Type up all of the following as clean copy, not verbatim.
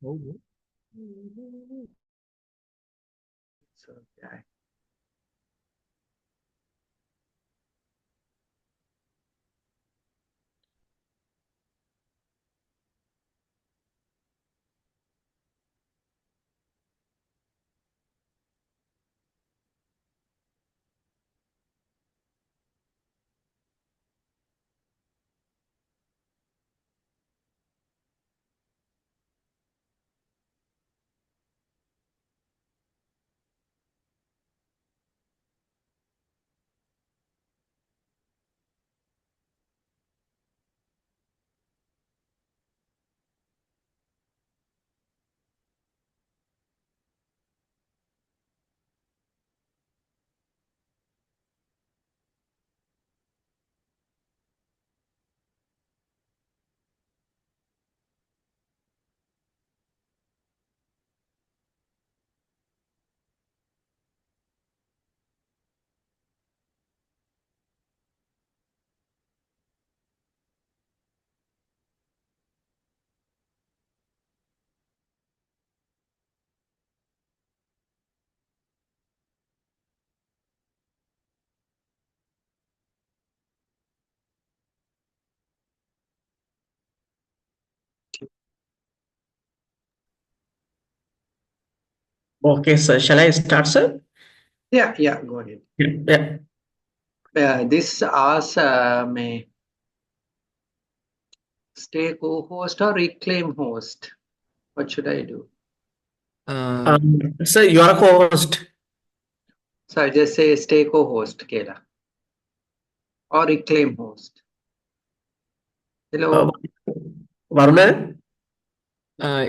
Oh. So, yeah. Okay, sir. Shall I start, sir? Yeah, go ahead. Yeah. This asks may stay co-host or reclaim host. What should I do? Sir, you are a co-host. So I just say stay co-host, Kela, or reclaim host. Hello. Varuna?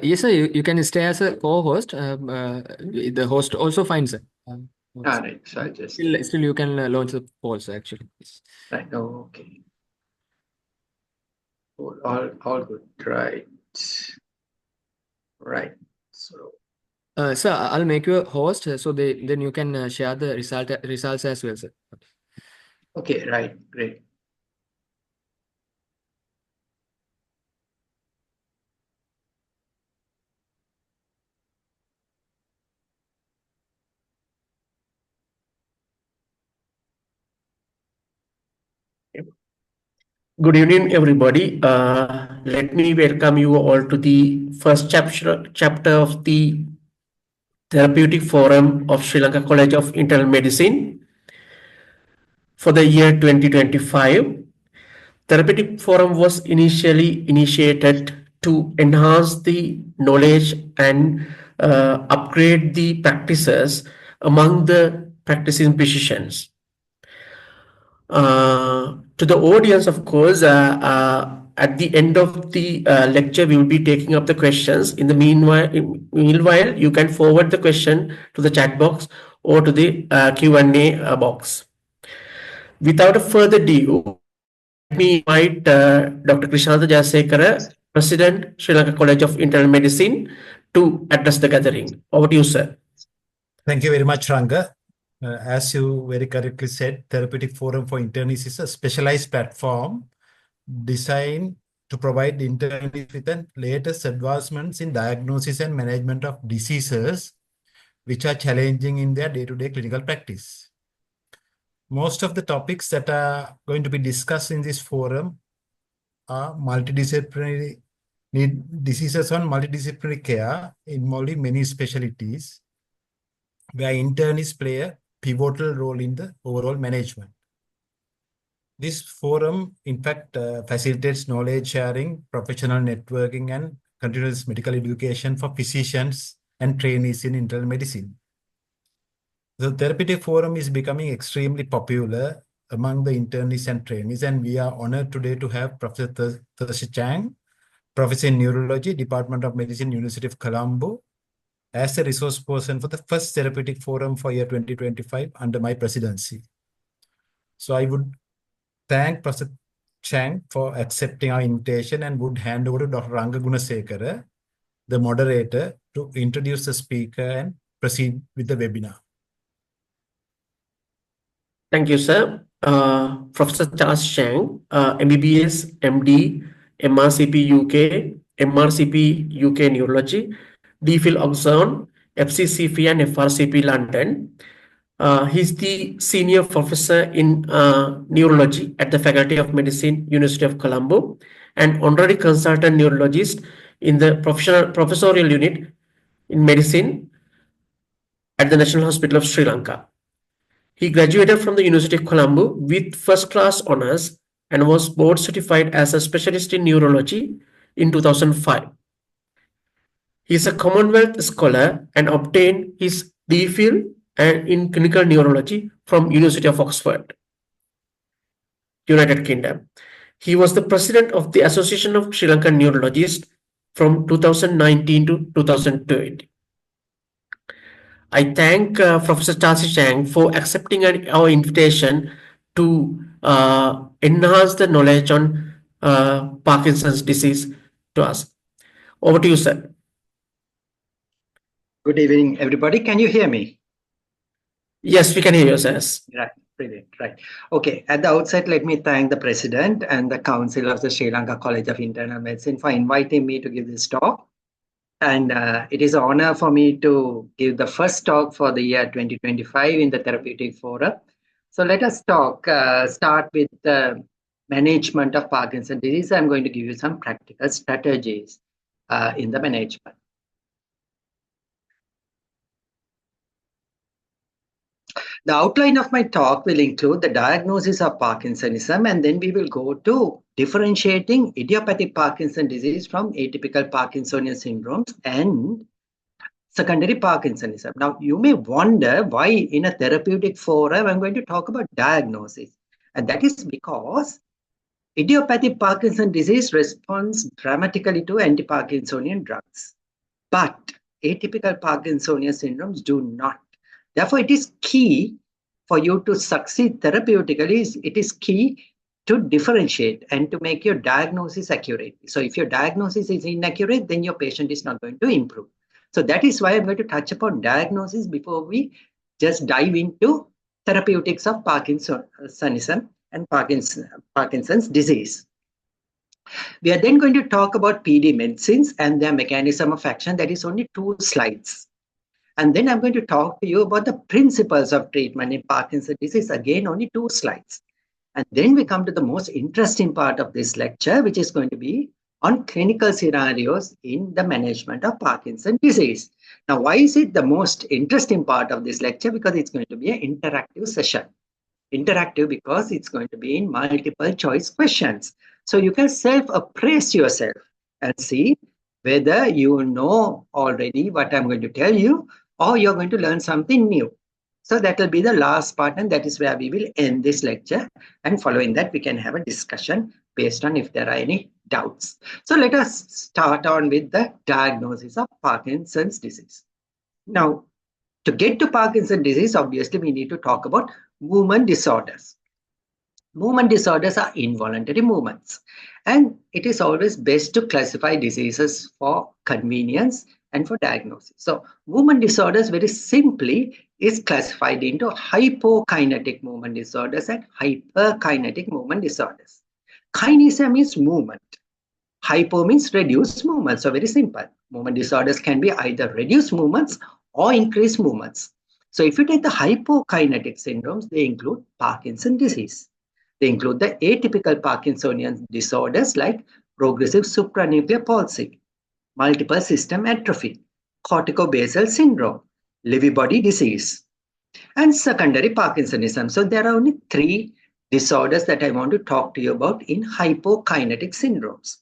Yes, sir. You can stay as a co-host. The host also finds it. All right. So I just Still you can launch the polls actually. Yes. right. Oh, okay. All good. Right. Right. So Sir, I'll make you a host, so then you can share the results as well, sir. okay. Right. Great. Good evening, everybody. Let me welcome you all to the first chapter of the Therapeutic Forum of Sri Lanka College of Internal Medicine for the year 2025. Therapeutic Forum was initially initiated to enhance the knowledge and upgrade the practices among the practicing physicians. To the audience, of course, at the end of the lecture, we will be taking up the questions. In the meanwhile, you can forward the question to the chat box or to the Q&A box. Without a further ado, let me invite Dr. Krishnanda Jayasekara, President, Sri Lanka College of Internal Medicine, to address the gathering. Over to you, sir. Thank you very much, Ranga. As you very correctly said, Therapeutic Forum for Internists is a specialized platform designed to provide internists with the latest advancements in diagnosis and management of diseases which are challenging in their day-to-day clinical practice. Most of the topics that are going to be discussed in this forum are multidisciplinary diseases on multidisciplinary care involving many specialties, where internists play a pivotal role in the overall management. This forum, in fact, facilitates knowledge sharing, professional networking, and continuous medical education for physicians and trainees in internal medicine. The Therapeutic Forum is becoming extremely popular among the internists and trainees, and we are honored today to have Professor Thashi Chang, Professor in Neurology, Department of Medicine, University of Colombo, as a resource person for the first Therapeutic Forum for year 2025 under my presidency. So I would thank Professor Chang for accepting our invitation and would hand over to Dr. Ranga Gunasekara, the moderator, to introduce the speaker and proceed with the webinar. Thank you, sir. Professor Charles Chang, MBBS, MD, MRCP UK, MRCP UK Neurology, DPhil Oxon, FCCP and FRCP London. He's the senior professor in neurology at the Faculty of Medicine, University of Colombo, and honorary consultant neurologist in the professorial unit in medicine at the National Hospital of Sri Lanka. He graduated from the University of Colombo with first-class honors and was board certified as a specialist in neurology in 2005. He is a Commonwealth scholar and obtained his DPhil in clinical neurology from University of Oxford, United Kingdom. He was the president of the Association of Sri Lankan Neurologists from 2019 to 2020. I thank Professor Thashi Chang for accepting our invitation to enhance the knowledge on Parkinson's disease to us. Over to you, sir. Good evening, everybody. Can you hear me? Yes, we can hear you, sir. Right, brilliant, right. Okay, at the outset, let me thank the President and the Council of the Sri Lanka College of Internal Medicine for inviting me to give this talk. And it is an honor for me to give the first talk for the year 2025 in the Therapeutic Forum. So let us start with the management of Parkinson's disease. I'm going to give you some practical strategies in the management. The outline of my talk will include the diagnosis of Parkinsonism, and then we will go to differentiating idiopathic Parkinson's disease from atypical Parkinsonian syndromes and secondary Parkinsonism. Now, you may wonder why in a therapeutic forum I'm going to talk about diagnosis. And that is because idiopathic Parkinson's disease responds dramatically to anti-Parkinsonian drugs. But atypical Parkinsonian syndromes do not. Therefore, it is key for you to succeed therapeutically. It is key to differentiate and to make your diagnosis accurate. So if your diagnosis is inaccurate, then your patient is not going to improve. So that is why I'm going to touch upon diagnosis before we just dive into therapeutics of Parkinsonism and Parkinson's disease. We are then going to talk about PD medicines and their mechanism of action. That is only 2 slides. And then I'm going to talk to you about the principles of treatment in Parkinson's disease. Again, only 2 slides. And then we come to the most interesting part of this lecture, which is going to be on clinical scenarios in the management of Parkinson's disease. Now, why is it the most interesting part of this lecture? Because it's going to be an interactive session. Interactive because it's going to be in multiple choice questions. So you can self-appraise yourself and see whether you know already what I'm going to tell you, or you're going to learn something new. So that will be the last part, and that is where we will end this lecture. And following that, we can have a discussion based on if there are any doubts. So let us start on with the diagnosis of Parkinson's disease. Now, to get to Parkinson's disease, obviously, we need to talk about movement disorders. Movement disorders are involuntary movements, and it is always best to classify diseases for convenience and for diagnosis. So movement disorders very simply is classified into hypokinetic movement disorders and hyperkinetic movement disorders. Kinesia means movement. Hypo means reduced movement. So very simple. Movement disorders can be either reduced movements or increased movements. So if you take the hypokinetic syndromes, they include Parkinson's disease. They include the atypical Parkinsonian disorders like progressive supranuclear palsy, multiple system atrophy, corticobasal syndrome, Lewy body disease, and secondary Parkinsonism. So there are only 3 disorders that I want to talk to you about in hypokinetic syndromes.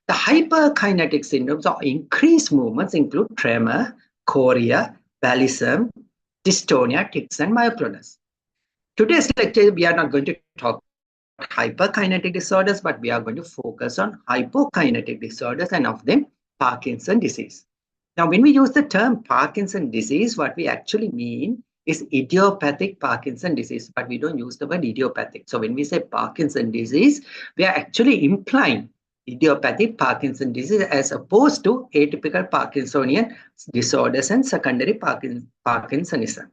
The hyperkinetic syndromes or increased movements include tremor, chorea, pallism, dystonia, tics, and myoclonus. Today's lecture, we are not going to talk about hyperkinetic disorders, but we are going to focus on hypokinetic disorders, and of them, Parkinson's disease. Now, when we use the term Parkinson's disease, what we actually mean is idiopathic Parkinson's disease, but we don't use the word idiopathic. So when we say Parkinson's disease, we are actually implying idiopathic Parkinson's disease as opposed to atypical Parkinsonian disorders and secondary Parkinsonism.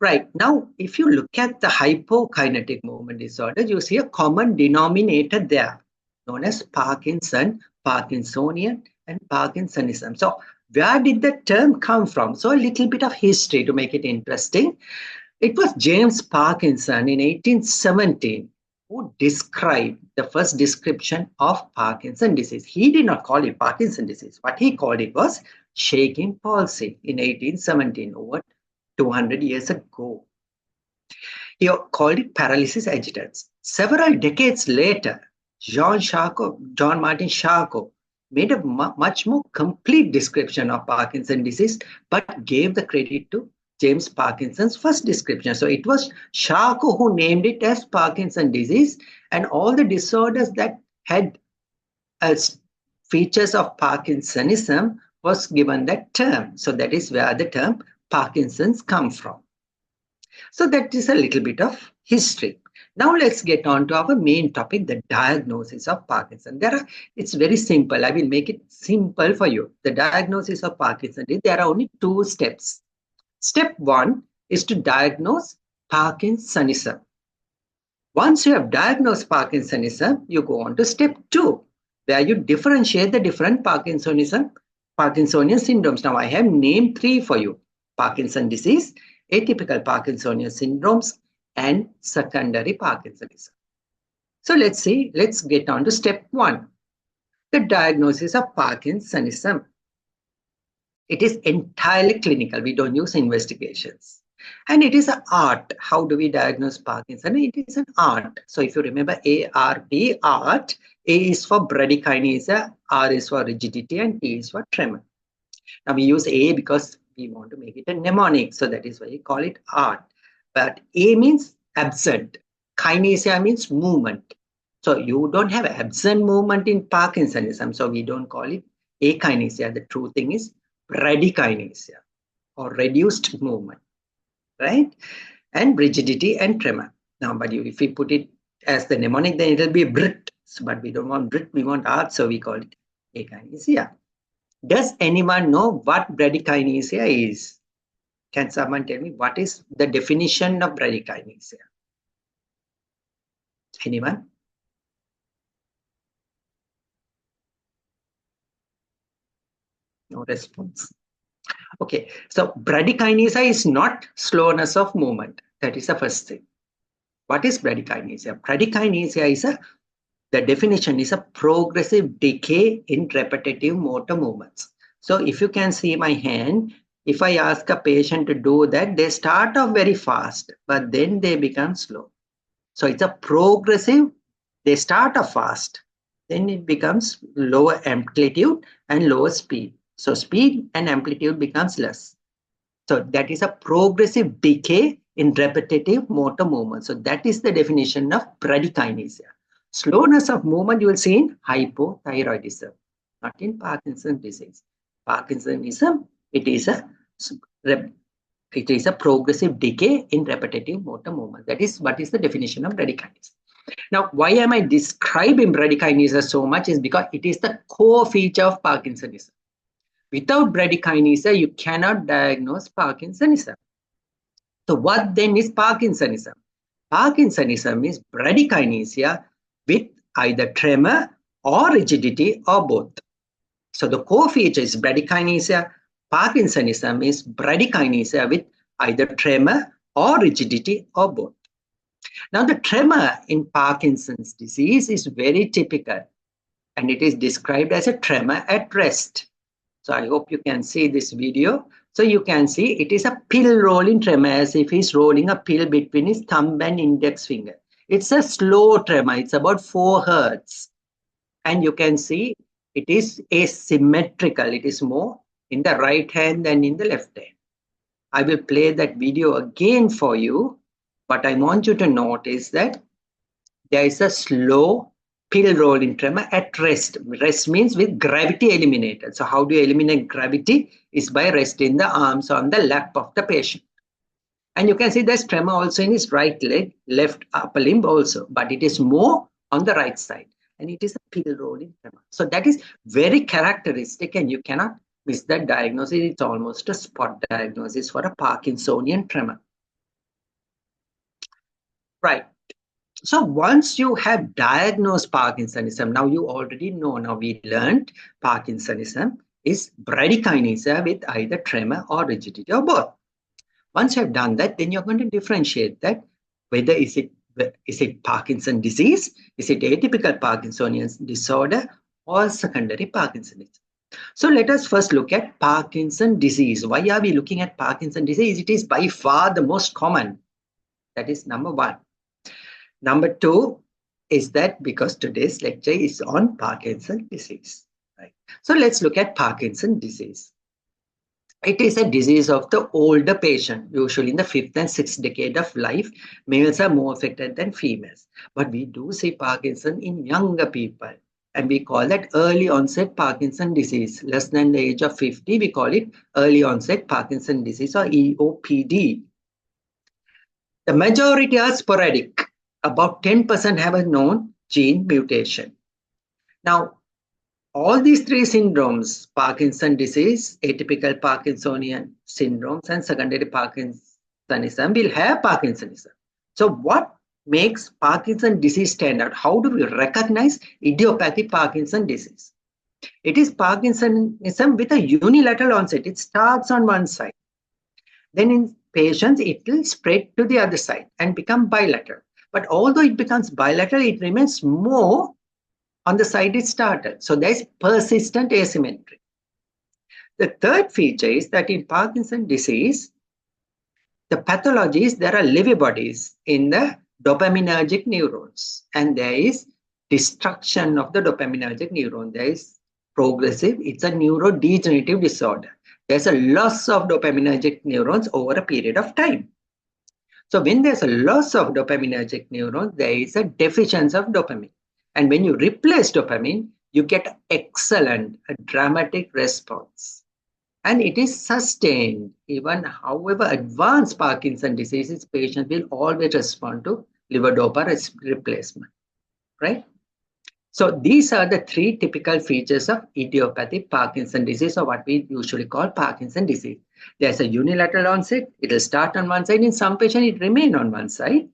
Right. Now, if you look at the hypokinetic movement disorder, you see a common denominator there. known as Parkinson, Parkinsonian, and Parkinsonism. So where did the term come from? So a little bit of history to make it interesting. It was James Parkinson in 1817 who described the first description of Parkinson disease. He did not call it Parkinson disease. What he called it was shaking palsy in 1817, over 200 years ago. He called it paralysis agitans. Several decades later, John Martin Charcot made a much more complete description of Parkinson disease, but gave the credit to James Parkinson's first description. So it was Charcot who named it as Parkinson disease, and all the disorders that had as features of Parkinsonism was given that term. So that is where the term Parkinson's come from. So that is a little bit of history. Now let's get on to our main topic, the diagnosis of Parkinson. It's very simple. I will make it simple for you. The diagnosis of Parkinson, there are only 2 steps. Step 1 is to diagnose Parkinsonism. Once you have diagnosed Parkinsonism, you go on to step 2, where you differentiate the different Parkinsonian syndromes. Now I have named 3 for you: Parkinson disease, atypical Parkinsonian syndromes, and secondary Parkinsonism. So let's get on to step 1, the diagnosis of Parkinsonism. It is entirely clinical. We don't use investigations. And it is an art. How do we diagnose Parkinson? It is an art. So if you remember ART, art, A is for bradykinesia, R is for rigidity, and T is for tremor. Now we use A because we want to make it a mnemonic. So that is why we call it art. But A means absent. Kinesia means movement. So you don't have absent movement in Parkinsonism. So we don't call it akinesia. The true thing is bradykinesia or reduced movement, right? And rigidity and tremor. Now, but if we put it as the mnemonic, then it will be Brit. But we don't want Brit, we want art. So we call it akinesia. Does anyone know what bradykinesia is? Can someone tell me what is the definition of bradykinesia? Anyone? No response. Okay, so bradykinesia is not slowness of movement. That is the first thing. What is bradykinesia? Bradykinesia is the definition is a progressive decay in repetitive motor movements. So if you can see my hand, if I ask a patient to do that, they start off very fast, but then they become slow. So it's a progressive, they start off fast, then it becomes lower amplitude and lower speed. So speed and amplitude becomes less. So that is a progressive decay in repetitive motor movement. So that is the definition of bradykinesia. Slowness of movement you will see in hypothyroidism, not in Parkinson's disease. Parkinsonism, it is a progressive decay in repetitive motor movement. That is what is the definition of bradykinesia. Now, why am I describing bradykinesia so much is because it is the core feature of Parkinsonism. Without bradykinesia, you cannot diagnose Parkinsonism. So what then is Parkinsonism? Parkinsonism is bradykinesia with either tremor or rigidity or both. So the core feature is bradykinesia. Parkinsonism is bradykinesia with either tremor or rigidity or both. Now the tremor in Parkinson's disease is very typical, and it is described as a tremor at rest. So I hope you can see this video. So you can see it is a pill rolling tremor, as if he's rolling a pill between his thumb and index finger. It's a slow tremor. It's about 4 hertz. And you can see it is asymmetrical. It is more in the right hand than in the left hand. I will play that video again for you. What I want you to note is that there is a slow pill rolling tremor at rest. Rest means with gravity eliminated. So how do you eliminate gravity? Is by resting the arms on the lap of the patient. And you can see there's tremor also in his right leg, left upper limb also, but it is more on the right side. And it is a pill rolling tremor. So that is very characteristic, and you cannot miss that diagnosis. It's almost a spot diagnosis for a Parkinsonian tremor. Right. So once you have diagnosed Parkinsonism, now you already know, now we learned Parkinsonism is bradykinesia with either tremor or rigidity or both. Once you have done that, then you're going to differentiate that whether is it Parkinson disease, is it atypical Parkinsonian disorder, or secondary Parkinsonism. So let us first look at Parkinson disease. Why are we looking at Parkinson disease? It is by far the most common. That is number one. Number two is that because today's lecture is on Parkinson disease. Right? So let's look at Parkinson disease. It is a disease of the older patient. Usually in the 5th and 6th decade of life, males are more affected than females. But we do see Parkinson in younger people. And we call that early onset Parkinson disease. Less than the age of 50, we call it early onset Parkinson disease or EOPD. The majority are sporadic. About 10% have a known gene mutation. Now, all these three syndromes, Parkinson disease, atypical Parkinsonian syndromes, and secondary Parkinsonism will have Parkinsonism. So what makes Parkinson disease stand out? How do we recognize idiopathic Parkinson disease? It is Parkinsonism with a unilateral onset. It starts on one side. Then in patients, it will spread to the other side and become bilateral. But although it becomes bilateral, it remains more on the side it started. So there is persistent asymmetry. The third feature is that in Parkinson disease, the pathology is there are Lewy bodies in the dopaminergic neurons, and there is destruction of the dopaminergic neuron. There is progressive, it's a neurodegenerative disorder. There's a loss of dopaminergic neurons over a period of time. So when there's a loss of dopaminergic neurons, there is a deficiency of dopamine. And when you replace dopamine, you get excellent, a dramatic response. And it is sustained. Even however advanced Parkinson disease, patients will always respond to levodopa replacement, right? So these are the three typical features of idiopathic Parkinson disease, or what we usually call Parkinson disease. There's a unilateral onset. It will start on one side. In some patients, it remains on one side,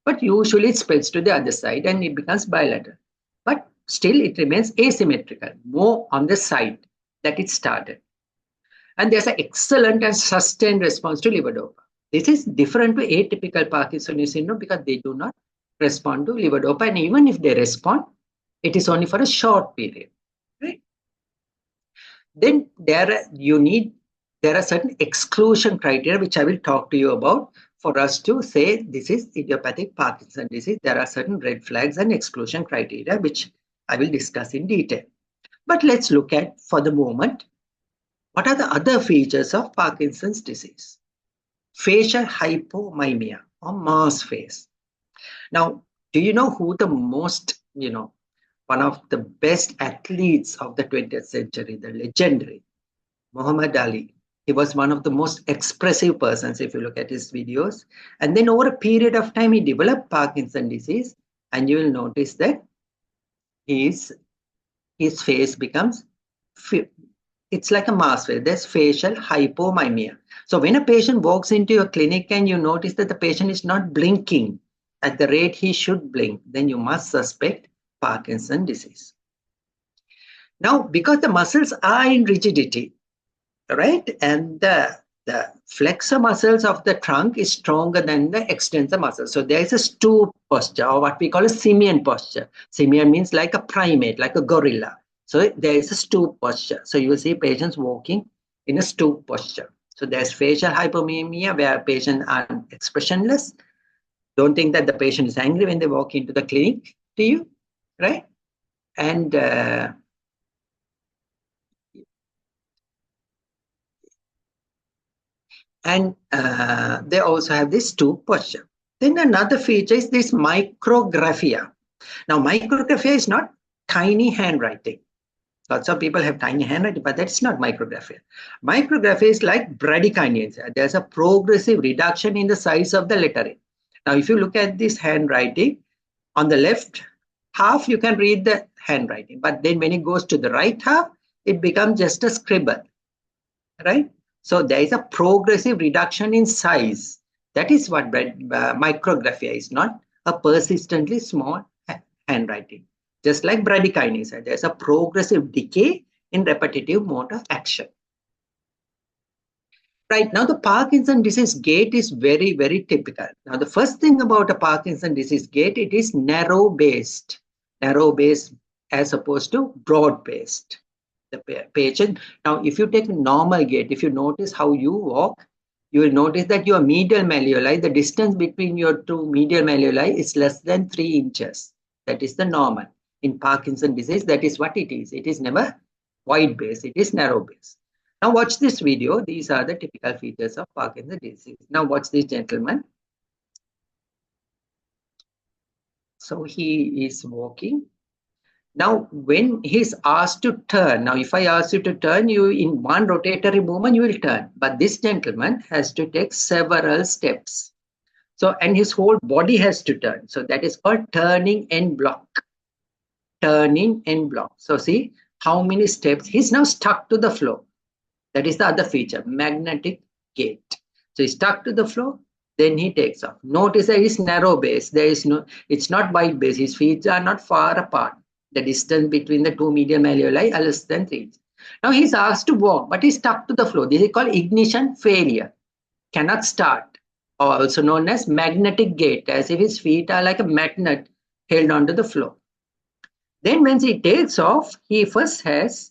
but usually it spreads to the other side and it becomes bilateral. But still, it remains asymmetrical, more on the side that it started. And there's an excellent and sustained response to levodopa. This is different to atypical Parkinsonian syndrome because they do not respond to levodopa, and even if they respond, it is only for a short period, right? Then there are certain exclusion criteria which I will talk to you about for us to say this is idiopathic Parkinson disease. There are certain red flags and exclusion criteria which I will discuss in detail. But let's look at, for the moment, what are the other features of Parkinson's disease? Facial hypomimia or mask face. Now, do you know who the most, one of the best athletes of the 20th century, the legendary Muhammad Ali? He was one of the most expressive persons if you look at his videos. And then over a period of time, he developed Parkinson's disease, and you will notice that his face becomes, it's like a mask face. There's facial hypomimia. So when a patient walks into your clinic and you notice that the patient is not blinking at the rate he should blink, then you must suspect Parkinson's disease. Now, because the muscles are in rigidity, right, and the flexor muscles of the trunk is stronger than the extensor muscles. So there is a stoop posture, or what we call a simian posture. Simian means like a primate, like a gorilla. So there is a stoop posture. So you will see patients walking in a stoop posture. So there's facial hypomimia where patients are expressionless. Don't think that the patient is angry when they walk into the clinic to you, right? And they also have this stoop posture. Then another feature is this micrographia. Now, micrographia is not tiny handwriting. Lots of people have tiny handwriting, but that's not micrographia. Micrographia is like bradykinesia. There's a progressive reduction in the size of the lettering. Now, if you look at this handwriting, on the left half, you can read the handwriting. But then when it goes to the right half, it becomes just a scribble, right? So there is a progressive reduction in size. That is what micrographia is, not a persistently small handwriting. Just like bradykinesia, there's a progressive decay in repetitive motor action. Right now, the Parkinson disease gait is very, very typical. Now, the first thing about a Parkinson disease gait, it is narrow-based as opposed to broad-based. The patient, now, if you take a normal gait, if you notice how you walk, you will notice that your medial malleoli, the distance between your two medial malleoli is less than 3 inches. That is the normal. In Parkinson disease, that is what it is. It is never wide-based, it is narrow-based. Now watch this video. These are the typical features of Parkinson's disease. Now watch this gentleman. So he is walking. Now when he's asked to turn, now if I ask you to turn, you in one rotatory movement, you will turn. But this gentleman has to take several steps. So, and his whole body has to turn. So that is called turning en bloc. Turning en bloc. So see how many steps. He's now stuck to the floor. That is the other feature, magnetic gait. So he's stuck to the floor, then he takes off. Notice that it's narrow base. There is no, it's not wide base. His feet are not far apart. The distance between the two medial malleoli are less than 3 inches. Now he's asked to walk, but he's stuck to the floor. This is called ignition failure. Cannot start, or also known as magnetic gait, as if his feet are like a magnet held onto the floor. Then when he takes off, he first has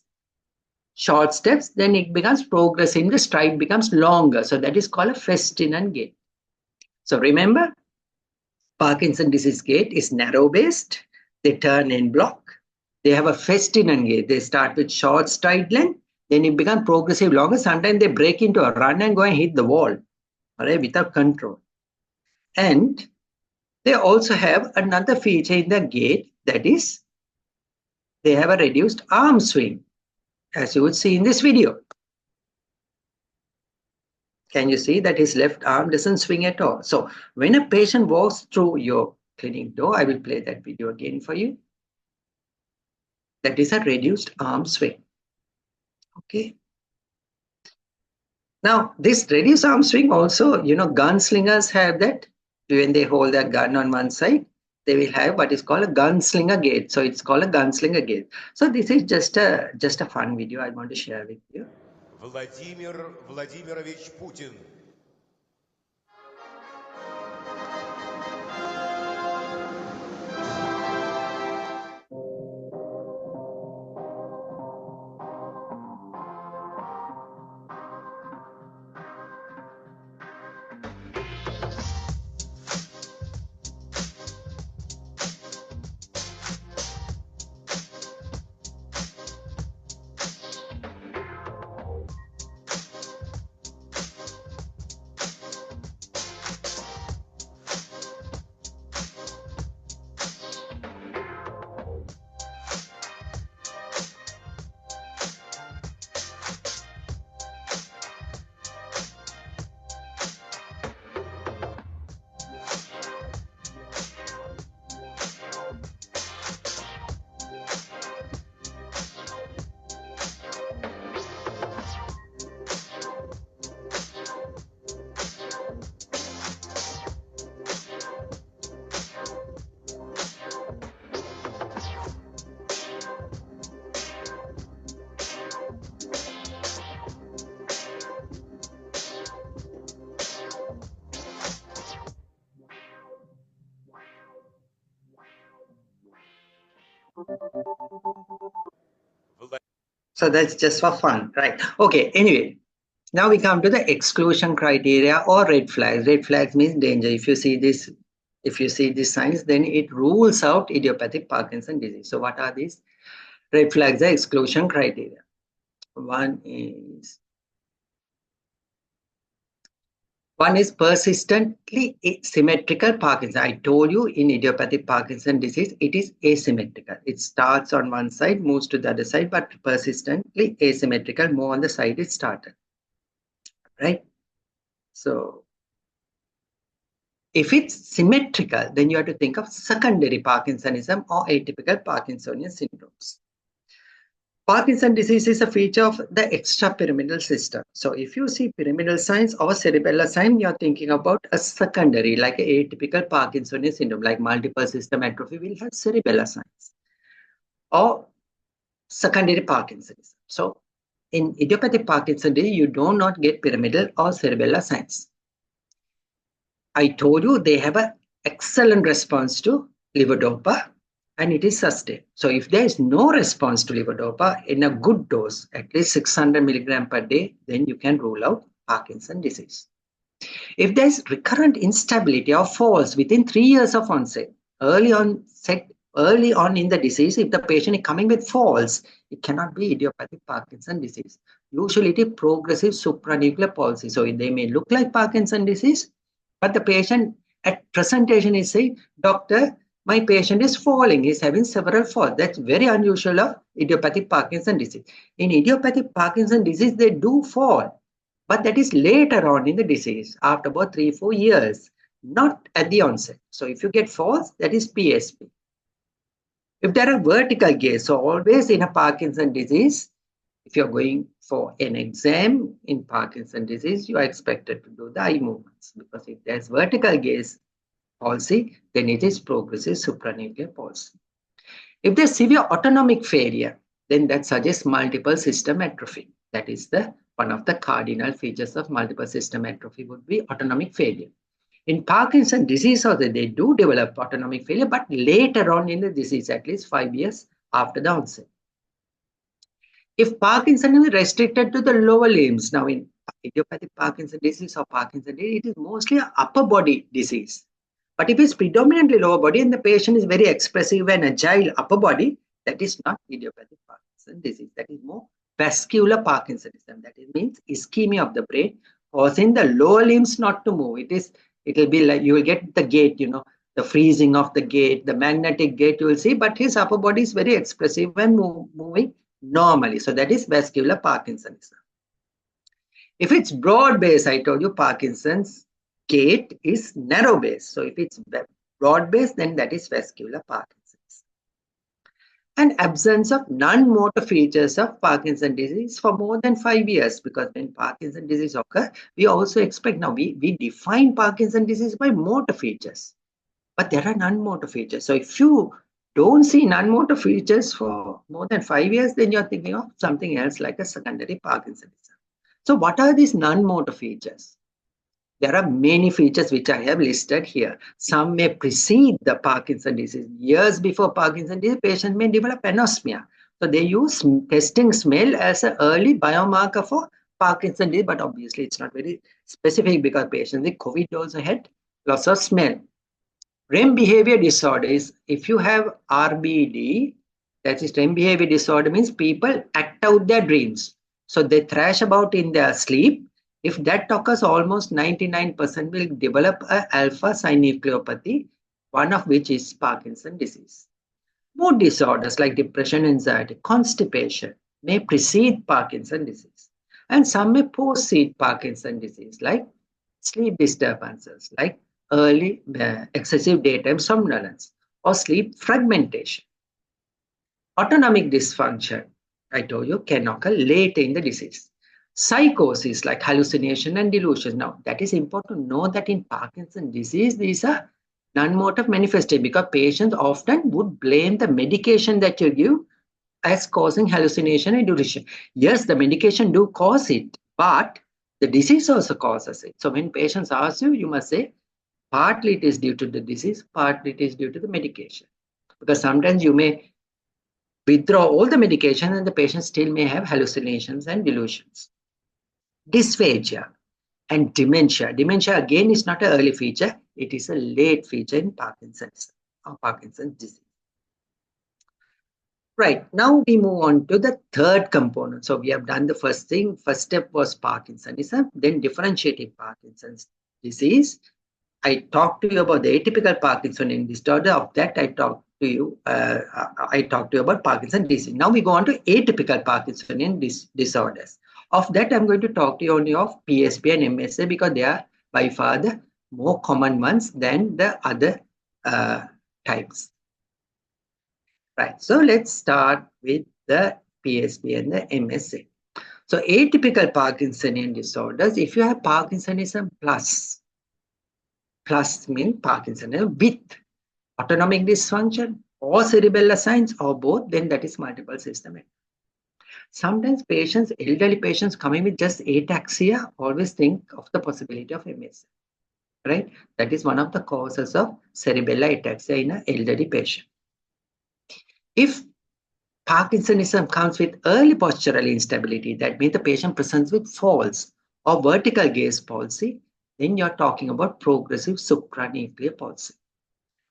short steps, then it becomes progressive. The stride becomes longer. So that is called a Festinen gait. So remember, Parkinson disease gait is narrow-based. They turn en bloc. They have a Festinen gait. They start with short stride length, then it becomes progressive longer. Sometimes they break into a run and go and hit the wall, all right, without control. And they also have another feature in the gait, that is, they have a reduced arm swing, as you would see in this video. Can you see that his left arm doesn't swing at all? So when a patient walks through your clinic door, I will play that video again for you. That is a reduced arm swing. Okay. Now, this reduced arm swing also, you know, gunslingers have that. When they hold their gun on one side, they will have what is called a gunslinger gait. So it's called a gunslinger gait. So this is just a fun video I want to share with you. Владимир Владимирович Путин. So that's just for fun, right? Okay, anyway, now we come to the exclusion criteria or red flags. Red flags means danger. If you see these signs, then it rules out idiopathic Parkinson disease. So what are these? Red flags are exclusion criteria. One is persistently symmetrical Parkinson. I told you in idiopathic Parkinson disease, it is asymmetrical. It starts on one side, moves to the other side, but persistently asymmetrical, more on the side it started. Right? So if it's symmetrical, then you have to think of secondary Parkinsonism or atypical Parkinsonian syndromes. Parkinson's disease is a feature of the extrapyramidal system. So if you see pyramidal signs or cerebellar sign, you're thinking about a secondary, like a atypical Parkinsonian syndrome, like multiple system atrophy will have cerebellar signs, or secondary Parkinsonism. So in idiopathic Parkinson's disease, you do not get pyramidal or cerebellar signs. I told you they have an excellent response to levodopa, and it is sustained. So if there is no response to levodopa in a good dose, at least 600 milligram per day, then you can rule out Parkinson's disease. If there is recurrent instability or falls within 3 years of onset, early on in the disease, if the patient is coming with falls, it cannot be idiopathic Parkinson's disease. Usually it is progressive supranuclear palsy. So they may look like Parkinson's disease, but the patient at presentation is saying, doctor, my patient is falling, he's having several falls. That's very unusual of idiopathic Parkinson's disease. In idiopathic Parkinson's disease, they do fall, but that is later on in the disease, after about 3-4 years, not at the onset. So if you get falls, that is PSP. If there are vertical gaze, so always in a Parkinson's disease, if you're going for an exam in Parkinson's disease, you are expected to do the eye movements, because if there's vertical gaze palsy, then it is progressive supranuclear palsy. If there's severe autonomic failure, then that suggests multiple system atrophy. That is one of the cardinal features of multiple system atrophy would be autonomic failure. In Parkinson's disease also, they do develop autonomic failure, but later on in the disease, at least 5 years after the onset. If Parkinson is restricted to the lower limbs, now in idiopathic Parkinson's disease or Parkinson's disease, it is mostly an upper body disease. But if it's predominantly lower body and the patient is very expressive and agile upper body, that is not idiopathic Parkinson's disease. That is more vascular Parkinsonism. That means ischemia of the brain, causing the lower limbs not to move. It will be like you will get the gait, the freezing of the gait, the magnetic gait you will see, but his upper body is very expressive and moving normally. So that is vascular Parkinsonism. If it's broad base, I told you Parkinson's gait is narrow base. So if it's broad base, then that is vascular Parkinson's. And absence of non-motor features of Parkinson's disease for more than 5 years, because when Parkinson's disease occurs, we also expect, now we define Parkinson's disease by motor features, but there are non-motor features. So if you don't see non-motor features for more than 5 years, then you're thinking of something else like a secondary Parkinsonism. So what are these non-motor features? There are many features which I have listed here. Some may precede the Parkinson's disease. Years before Parkinson's disease, patient may develop anosmia. So they use testing smell as an early biomarker for Parkinson's disease, but obviously it's not very specific because patients with COVID also had loss of smell. REM behavior disorder is, if you have RBD, that is REM behavior disorder, means people act out their dreams. So they thrash about in their sleep. If that occurs, almost 99% will develop an alpha synucleinopathy, one of which is Parkinson's disease. Mood disorders like depression, anxiety, constipation may precede Parkinson's disease, and some may precede Parkinson's disease, like sleep disturbances, like early excessive daytime somnolence or sleep fragmentation. Autonomic dysfunction, I told you, can occur later in the disease. Psychosis like hallucination and delusion. Now, that is important to know that in Parkinson's disease, these are non-motor manifestation, because patients often would blame the medication that you give as causing hallucination and delusion. Yes, the medication do cause it, but the disease also causes it. So when patients ask you, you must say, partly it is due to the disease, partly it is due to the medication. Because sometimes you may withdraw all the medication and the patient still may have hallucinations and delusions. Dysphagia and dementia. Dementia again is not an early feature, it is a late feature in Parkinson's or Parkinson's disease. Right, now we move on to the third component. So we have done the first thing. First step was Parkinsonism, then differentiating Parkinson's disease. I talked to you about the atypical Parkinsonian disorder. Of that, I talked to you about Parkinson's disease. Now we go on to atypical Parkinsonian disorders. Of that, I'm going to talk to you only of PSP and MSA, because they are by far the more common ones than the other types. Right, so let's start with the PSP and the MSA. So atypical Parkinsonian disorders, if you have Parkinsonism plus means Parkinsonism with autonomic dysfunction or cerebellar signs or both, then that is multiple system atrophy. Sometimes patients, elderly patients coming with just ataxia, always think of the possibility of MS, right? That is one of the causes of cerebellar ataxia in an elderly patient. If Parkinsonism comes with early postural instability, that means the patient presents with falls or vertical gaze palsy, then you're talking about progressive supranuclear palsy.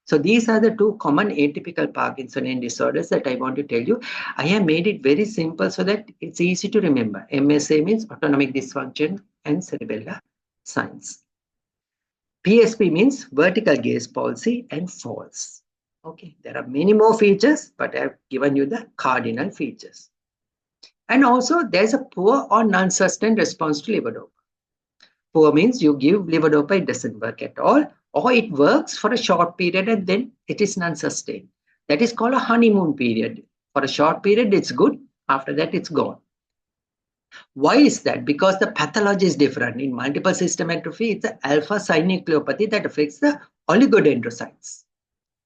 So these are the two common atypical Parkinsonian disorders that I want to tell you. I have made it very simple so that it's easy to remember. MSA means autonomic dysfunction and cerebellar signs. PSP means vertical gaze palsy and falls. Okay, there are many more features, but I have given you the cardinal features. And also there's a poor or non-sustained response to levodopa. Poor means you give levodopa, it doesn't work at all, or it works for a short period and then it is non-sustained. That is called a honeymoon period. For a short period, it's good. After that, it's gone. Why is that? Because the pathology is different. In multiple system atrophy, it's an alpha synucleinopathy that affects the oligodendrocytes.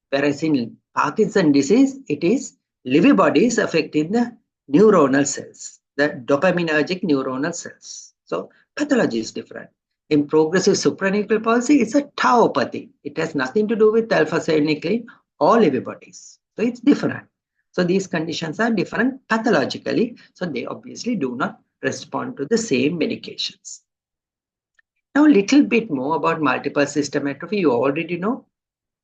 Whereas in Parkinson disease, it is Lewy bodies affecting the neuronal cells, the dopaminergic neuronal cells. So pathology is different. In progressive supranuclear palsy, it's a tauopathy. It has nothing to do with alpha-synuclein or Lewy bodies. So it's different. So these conditions are different pathologically. So they obviously do not respond to the same medications. Now a little bit more about multiple system atrophy. You already know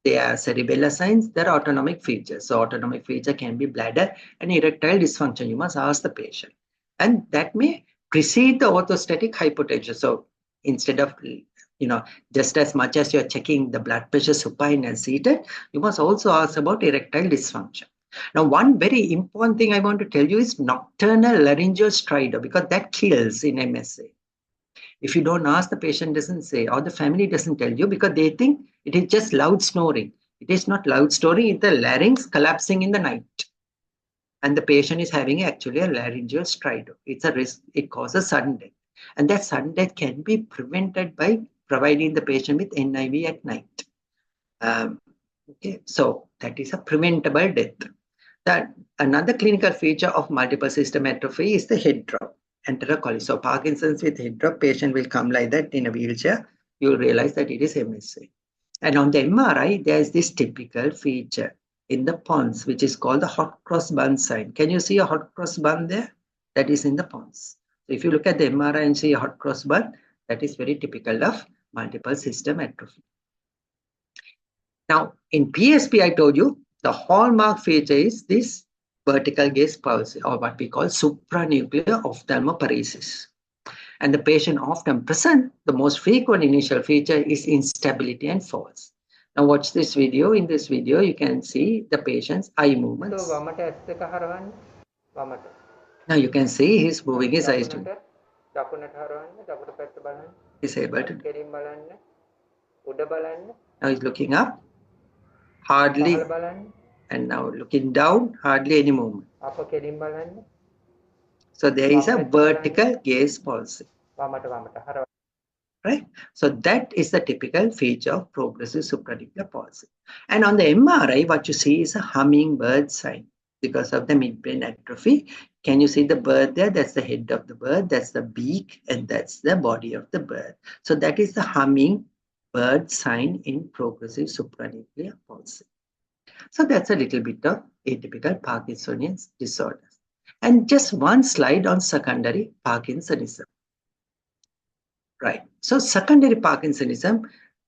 there are cerebellar signs, there are autonomic features. So autonomic feature can be bladder and erectile dysfunction. You must ask the patient. And that may precede the orthostatic hypotension. So instead of, just as much as you're checking the blood pressure supine and seated, you must also ask about erectile dysfunction. Now, one very important thing I want to tell you is nocturnal laryngeal stridor, because that kills in MSA. If you don't ask, the patient doesn't say, or the family doesn't tell you, because they think it is just loud snoring. It is not loud snoring, it's the larynx collapsing in the night. And the patient is having actually a laryngeal stridor. It's a risk, it causes sudden death. And that sudden death can be prevented by providing the patient with NIV at night. Okay, so that is a preventable death. Another clinical feature of multiple system atrophy is the head drop, enterocollis. So Parkinson's with head drop, patient will come like that in a wheelchair. You will realize that it is MSA. And on the MRI, there is this typical feature in the pons, which is called the hot cross bun sign. Can you see a hot cross bun there? That is in the pons. So if you look at the MRI and see a hot cross bun, that is very typical of multiple system atrophy. Now, in PSP, I told you, the hallmark feature is this vertical gaze palsy, or what we call supranuclear ophthalmoparesis. And the patient often present, the most frequent initial feature is instability and falls. Now watch this video. In this video, you can see the patient's eye movements. Now you can see he's moving his eyes too. He's able to. Now he's looking up, hardly, and now looking down, hardly any movement. So there is a vertical gaze palsy. Right? So that is the typical feature of progressive supranuclear palsy. And on the MRI, what you see is a hummingbird sign because of the midbrain atrophy. Can you see the bird there? That's the head of the bird, that's the beak, and that's the body of the bird. So that is the hummingbird sign in progressive supranuclear palsy. So that's a little bit of atypical Parkinsonian disorders. And just one slide on secondary Parkinsonism. Right. So secondary Parkinsonism,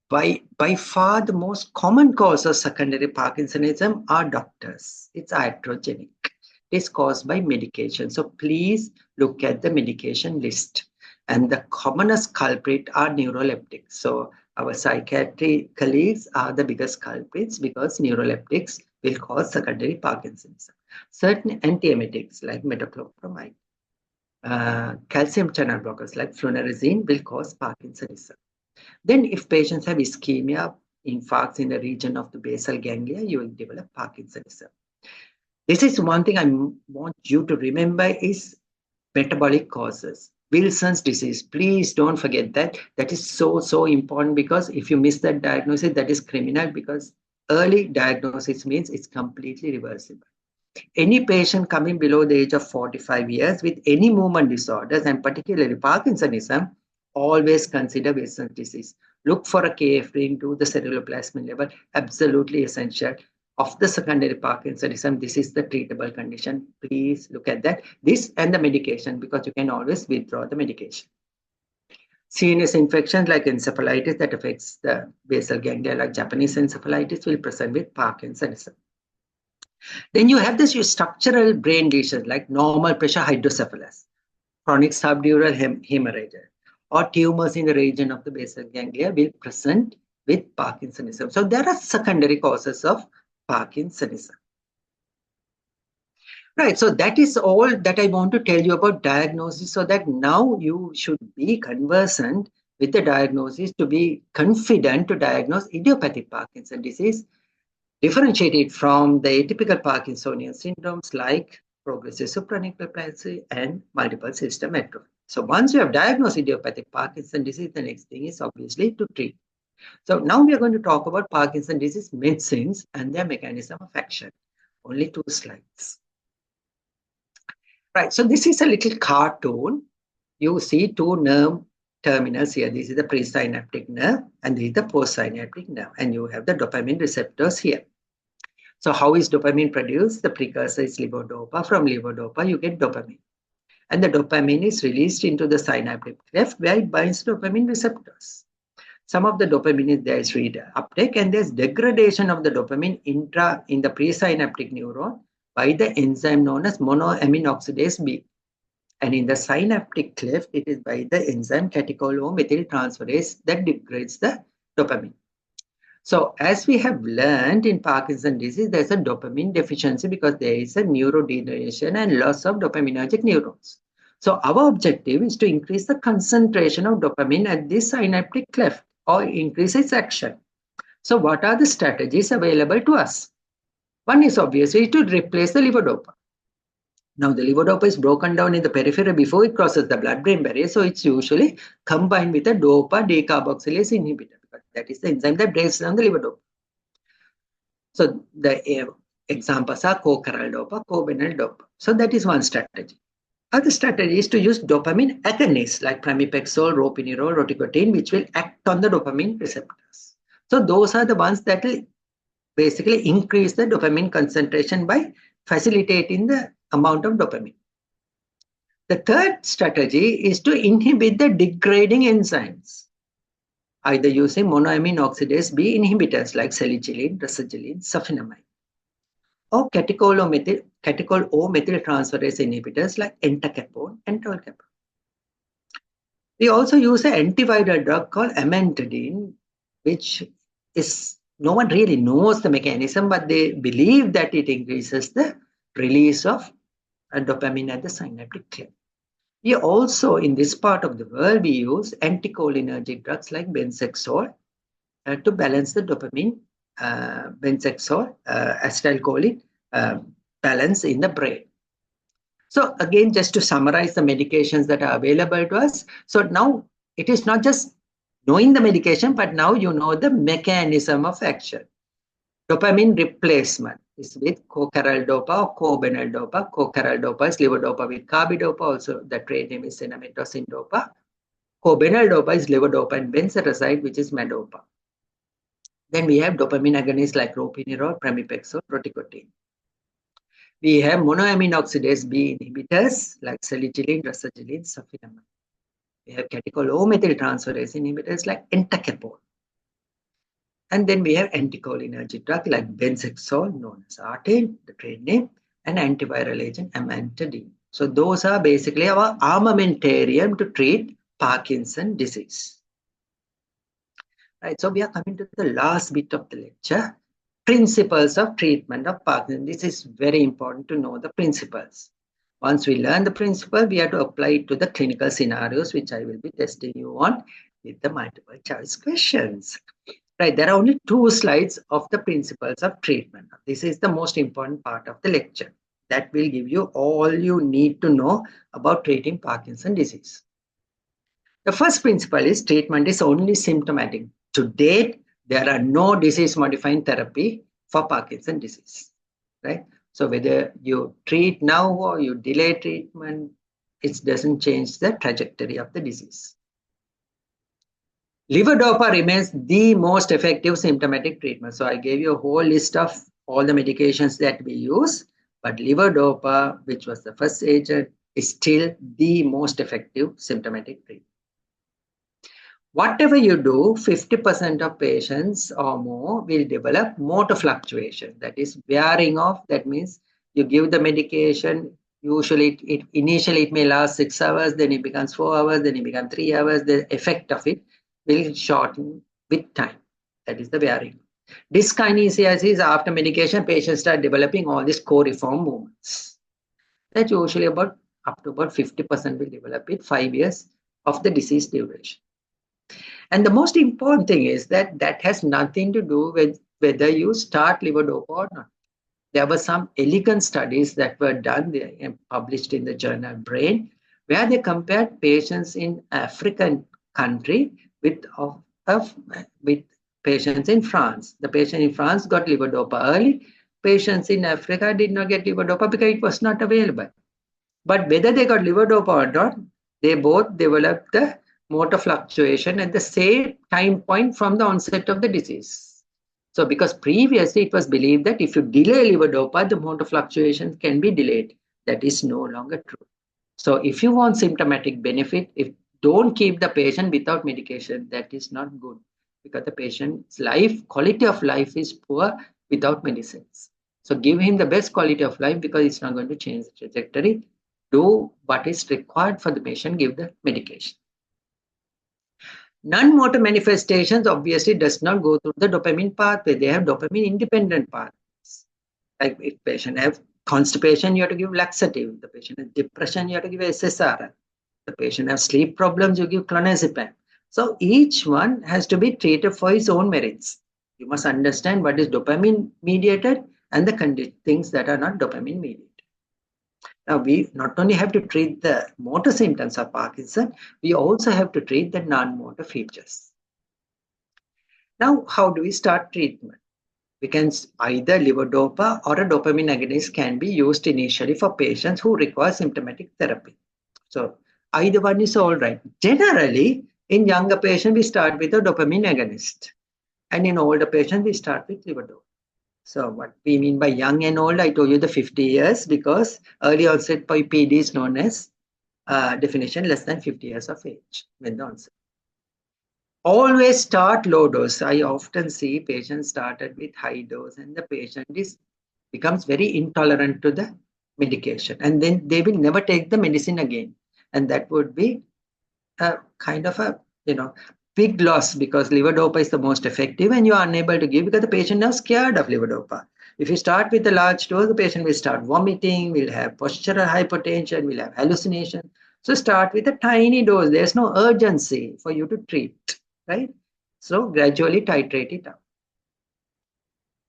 by far the most common cause of secondary Parkinsonism are doctors. It's iatrogenic. It's caused by medication. So please look at the medication list. And the commonest culprit are neuroleptics. So our psychiatry colleagues are the biggest culprits because neuroleptics will cause secondary Parkinsonism. Certain antiemetics like metoclopramide, calcium channel blockers like flunarizine will cause Parkinsonism. Then if patients have ischemia, infarcts in the region of the basal ganglia, you will develop Parkinsonism. This is one thing I want you to remember is metabolic causes. Wilson's disease, please don't forget that. That is so important, because if you miss that diagnosis, that is criminal, because early diagnosis means it's completely reversible. Any patient coming below the age of 45 years with any movement disorders, and particularly Parkinsonism, always consider Wilson's disease. Look for a KF to the ceruloplasmin level, absolutely essential. Of the secondary Parkinsonism, this is the treatable condition. Please look at that. This and the medication, because you can always withdraw the medication. CNS infections like encephalitis that affects the basal ganglia, like Japanese encephalitis, will present with Parkinsonism. Then you have this structural brain lesions like normal pressure hydrocephalus, chronic subdural hemorrhage, or tumors in the region of the basal ganglia will present with Parkinsonism. So there are secondary causes of Parkinsonism. Right, so that is all that I want to tell you about diagnosis, so that now you should be conversant with the diagnosis to be confident to diagnose idiopathic Parkinson disease, differentiated from the atypical Parkinsonian syndromes like progressive supranuclear palsy and multiple system atrophy. So once you have diagnosed idiopathic Parkinson disease, the next thing is obviously to treat. So now we are going to talk about Parkinson disease medicines and their mechanism of action. Only 2 slides. Right, so this is a little cartoon. You see 2 nerve terminals here. This is the presynaptic nerve and this is the postsynaptic nerve, and you have the dopamine receptors here. So how is dopamine produced? The precursor is levodopa. From levodopa, you get dopamine. And the dopamine is released into the synaptic cleft where it binds dopamine receptors. Some of the dopamine is there is read uptake, and there's degradation of the dopamine in the presynaptic neuron by the enzyme known as monoamine oxidase B. And in the synaptic cleft, it is by the enzyme catechol-O-methyltransferase that degrades the dopamine. So as we have learned in Parkinson's disease, there's a dopamine deficiency because there is a neurodegeneration and loss of dopaminergic neurons. So our objective is to increase the concentration of dopamine at this synaptic cleft or increase its action. So what are the strategies available to us? One is obviously to replace the levodopa. Now the levodopa is broken down in the periphery before it crosses the blood-brain barrier, so it's usually combined with a dopa decarboxylase inhibitor, because that is the enzyme that breaks down the levodopa. So the examples are co-chiral dopa, co-benyl dopa. So that is one strategy. Other strategy is to use dopamine agonists like pramipexole, ropinirole, rotigotine, which will act on the dopamine receptors. So those are the ones that will basically increase the dopamine concentration by facilitating the amount of dopamine. The third strategy is to inhibit the degrading enzymes, either using monoamine oxidase B inhibitors like salicylic, rasagiline, sulfonamide, or catechol-O-methyltransferase inhibitors like entacapone and tolcapone. We also use an antiviral drug called amantadine, which is no one really knows the mechanism, but they believe that it increases the release of dopamine at the synaptic cleft. We also, in this part of the world, we use anticholinergic drugs like benzexol to balance the dopamine, benzexol, acetylcholine balance in the brain. So again, just to summarize the medications that are available to us. So now it is not just knowing the medication, but now you know the mechanism of action. Dopamine replacement is with co-chiral dopa or co-benyl dopa. Co-chiral dopa is levodopa with carbidopa. Also, the trade name is enametoxin dopa. Co-benyl dopa is levodopa and benzerazide, which is madopa. Then we have dopamine agonists like ropinirole, pramipexole, rotigotine. We have monoamine oxidase B inhibitors like salicylic, rasagiline, sulfonamide. We have catechol-O-methyltransferase inhibitors like entacapone. And then we have anticholinergic drug like benzexol, known as Artane, the trade name, and antiviral agent amantadine. So those are basically our armamentarium to treat Parkinson's disease. Right, so we are coming to the last bit of the lecture, principles of treatment of Parkinson. This is very important to know the principles. Once we learn the principle, we have to apply it to the clinical scenarios, which I will be testing you on with the multiple choice questions. Right, there are only 2 slides of the principles of treatment. This is the most important part of the lecture. That will give you all you need to know about treating Parkinson's disease. The first principle is treatment is only symptomatic. To date, there are no disease-modifying therapy for Parkinson's disease. Right? So whether you treat now or you delay treatment, it doesn't change the trajectory of the disease. Levodopa remains the most effective symptomatic treatment. So I gave you a whole list of all the medications that we use, but levodopa, which was the first agent, is still the most effective symptomatic treatment. Whatever you do, 50% of patients or more will develop motor fluctuation. That is wearing off. That means you give the medication. Usually, initially it may last 6 hours, then it becomes 4 hours, then it becomes 3 hours. The effect of it will shorten with time. That is the wearing. Dyskinesia is after medication, patients start developing all these coriform movements. That usually up to about 50% will develop it 5 years of the disease duration. And the most important thing is that that has nothing to do with whether you start levodopa or not. There were some elegant studies that were done there and published in the journal Brain, where they compared patients in African country with patients in France. The patient in France got levodopa early. Patients in Africa did not get levodopa because it was not available. But whether they got levodopa or not, they both developed the motor fluctuation at the same time point from the onset of the disease. So because previously it was believed that if you delay levodopa, the motor fluctuations can be delayed. That is no longer true. So if you want symptomatic benefit, don't keep the patient without medication. That is not good because the patient's quality of life is poor without medicines. So give him the best quality of life because it's not going to change the trajectory. Do what is required for the patient, give the medication. Non-motor manifestations obviously does not go through the dopamine pathway. They have dopamine independent pathways. Like if patient have constipation, you have to give laxative. The patient has depression, you have to give SSRI. The patient has sleep problems, you give clonazepam. So each one has to be treated for its own merits. You must understand what is dopamine mediated and the things that are not dopamine mediated. Now, we not only have to treat the motor symptoms of Parkinson, we also have to treat the non-motor features. Now, how do we start treatment? We can either levodopa or a dopamine agonist can be used initially for patients who require symptomatic therapy. So, either one is all right. Generally, in younger patients, we start with a dopamine agonist. And in older patients, we start with levodopa. So what we mean by young and old, I told you the 50 years because early onset by PD is known as definition less than 50 years of age when the onset. Always start low dose. I often see patients started with high dose and the patient becomes very intolerant to the medication and then they will never take the medicine again. And that would be a kind of a, big loss because levodopa is the most effective and you are unable to give because the patient is scared of levodopa. If you start with a large dose, the patient will start vomiting, will have postural hypotension, will have hallucination. So start with a tiny dose. There's no urgency for you to treat, right? So gradually titrate it up.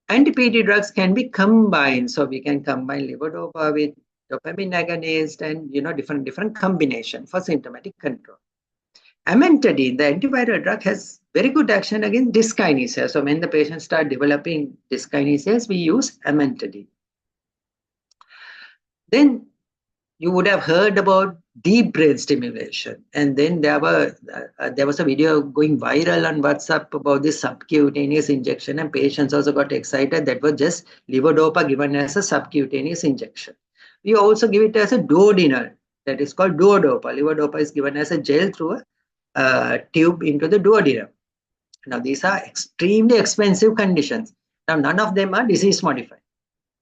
Anti-PD drugs can be combined. So we can combine levodopa with dopamine agonist and different combination for symptomatic control. Amantadine, the antiviral drug, has very good action against dyskinesia. So when the patients start developing dyskinesias, we use amantadine. Then you would have heard about deep brain stimulation. And then there was a video going viral on WhatsApp about this subcutaneous injection and patients also got excited. That was just levodopa given as a subcutaneous injection. We also give it as a duodenal. That is called duodopa. Levodopa is given as a gel through a tube into the duodenum. Now, these are extremely expensive conditions. Now, none of them are disease modified,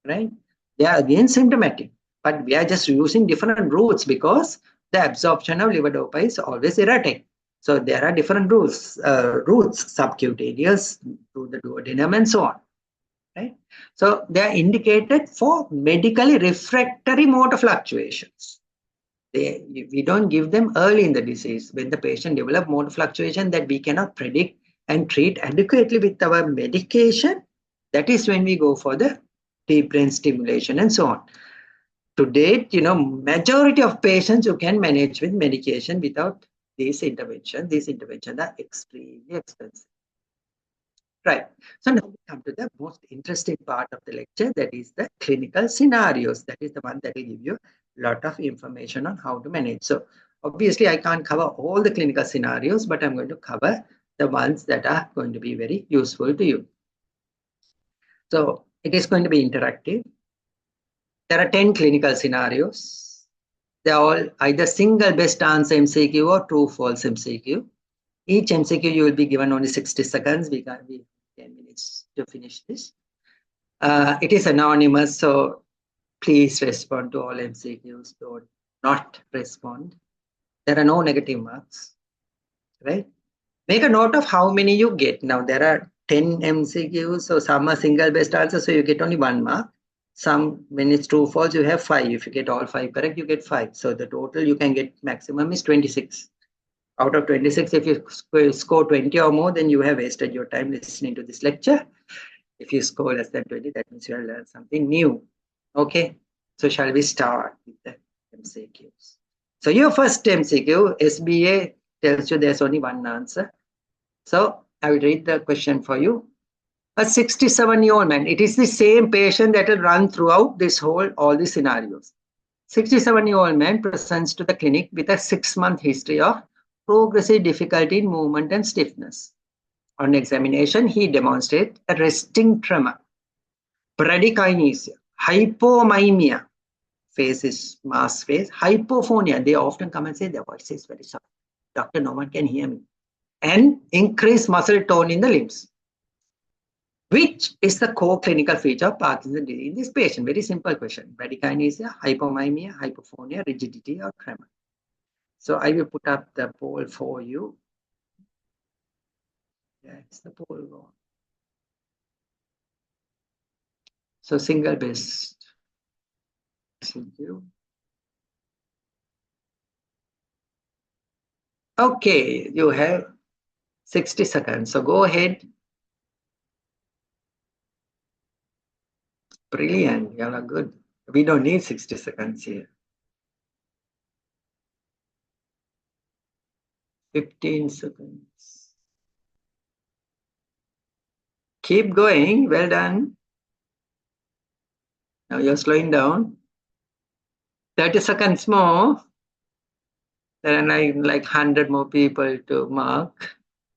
right? They are again symptomatic, but we are just using different routes because the absorption of levodopa is always erratic. So there are different routes, subcutaneous through the duodenum and so on, right? So they are indicated for medically refractory motor fluctuations. We don't give them early in the disease when the patient develops motor fluctuation that we cannot predict and treat adequately with our medication, that is when we go for the deep brain stimulation and so on. To date, majority of patients you can manage with medication without these interventions. These interventions are extremely expensive. Right. So now we come to the most interesting part of the lecture, that is the clinical scenarios. That is the one that will give you a lot of information on how to manage. So obviously I can't cover all the clinical scenarios, but I'm going to cover the ones that are going to be very useful to you. So it is going to be interactive. There are 10 clinical scenarios. They are all either single best answer MCQ or true false MCQ. Each MCQ you will be given only 60 seconds. We got 10 minutes to finish this. It is anonymous, so please respond to all MCQs. Do not respond. There are no negative marks, right? Make a note of how many you get. Now there are 10 MCQs, so some are single best answer, so you get only 1 mark. Some, when it's true false, you have 5. If you get all 5 correct, you get 5. So the total you can get maximum is 26. Out of 26, if you score 20 or more, then you have wasted your time listening to this lecture. If you score less than 20, that means you have learned something new. Okay, so shall we start with the MCQs? So your first MCQ, SBA tells you there's only one answer. So I will read the question for you. A 67-year-old man, it is the same patient that will run throughout all the scenarios. 67-year-old man presents to the clinic with a 6-month history of progressive difficulty in movement and stiffness. On examination, he demonstrates a resting tremor, bradykinesia, hypomimia, face is mask face, hypophonia. They often come and say their voice is very soft. Doctor, no one can hear me. And increased muscle tone in the limbs. Which is the core clinical feature of Parkinson's disease in this patient? Very simple question. Bradykinesia, hypomimia, hypophonia, rigidity, or tremor. So I will put up the poll for you. That's the poll going. So single best. Thank you. Okay, you have 60 seconds. So go ahead. Brilliant. You are good. We don't need 60 seconds here. 15 seconds. Keep going. Well done. Now you're slowing down. 30 seconds more. There are like 100 more people to mark.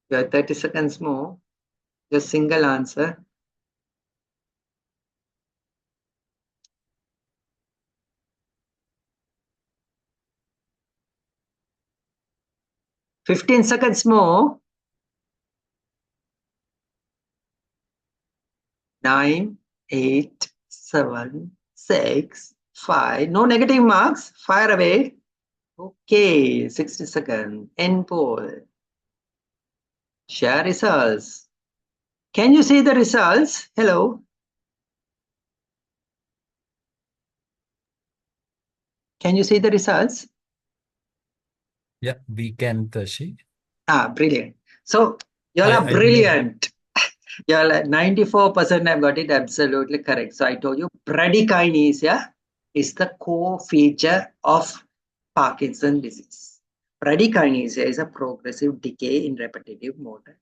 You have 30 seconds more. Just single answer. "15 seconds more. 9, 8, 7, 6, 5. No negative marks. Fire away. Okay, 60 seconds. End poll. Share results. Can you see the results? Hello. Can you see the results? Yeah, we can, Thashi. Brilliant. So you all are brilliant. You all 94% have got it absolutely correct. So I told you bradykinesia is the core feature of Parkinson's disease. Bradykinesia is a progressive decay in repetitive motor.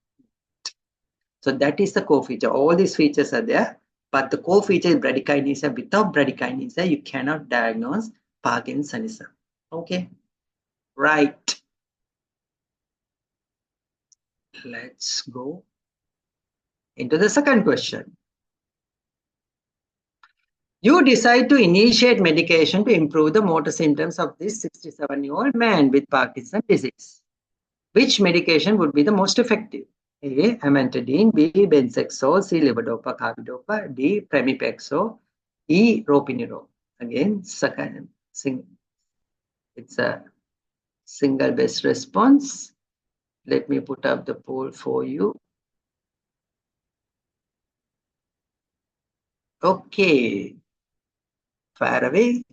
So that is the core feature. All these features are there, but the core feature is bradykinesia. Without bradykinesia, you cannot diagnose Parkinsonism. Okay, right. Let's go into the second question. You decide to initiate medication to improve the motor symptoms of this 67-year-old man with Parkinson's disease. Which medication would be the most effective? A. Amantadine, B. Benzexol, C. Levodopa carbidopa, D. Pramipexole, E. Ropinirole. Again, second, it's a single best response. Let me put up the poll for you. Okay, fire away.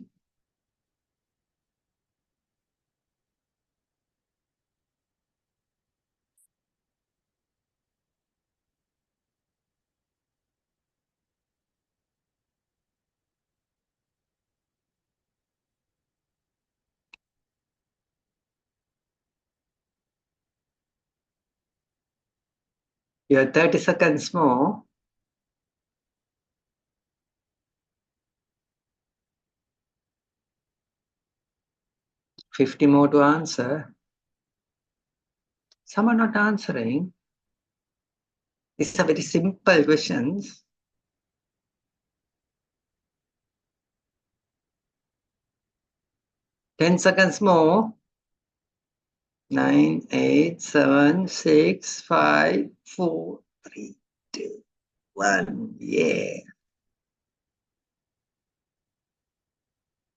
You have 30 seconds more. $50 more to answer. Some are not answering. These are very simple questions. $10 seconds more. 9, 8, 7, 6, 5, 4, 3, 2, 1. Yeah.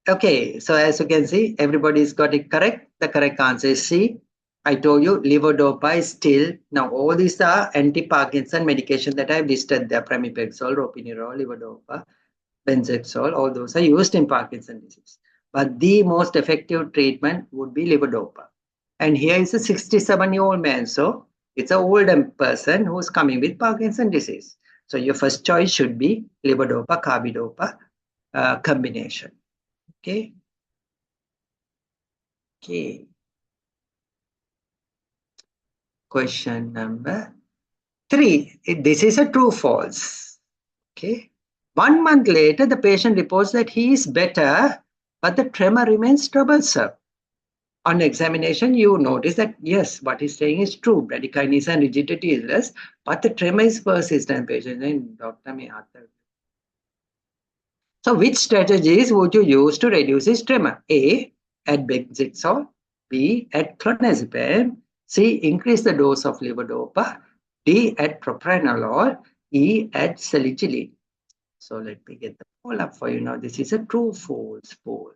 Okay, so as you can see, everybody's got it correct. The correct answer is C. I told you levodopa is still. Now all these are anti-Parkinson medication that I've listed there. Pramipexole, ropinirole, levodopa, benzoxole, all those are used in Parkinson disease. But the most effective treatment would be levodopa. And here is a 67-year-old man. So it's an older person who's coming with Parkinson disease. So your first choice should be levodopa, carbidopa combination. Okay. Okay. Question number 3. This is a true false. Okay. 1 month later, the patient reports that he is better, but the tremor remains troublesome. On examination, you notice that yes, what he's saying is true. Bradykinesis and rigidity is less, but the tremor is persistent. Patient saying, Doctor, me aata. So which strategies would you use to reduce his tremor? A, add benzoxole. B, add clonazepam. C, increase the dose of levodopa. D, add propranolol. E, add salicylic. So let me get the poll up for you now. This is a true false poll.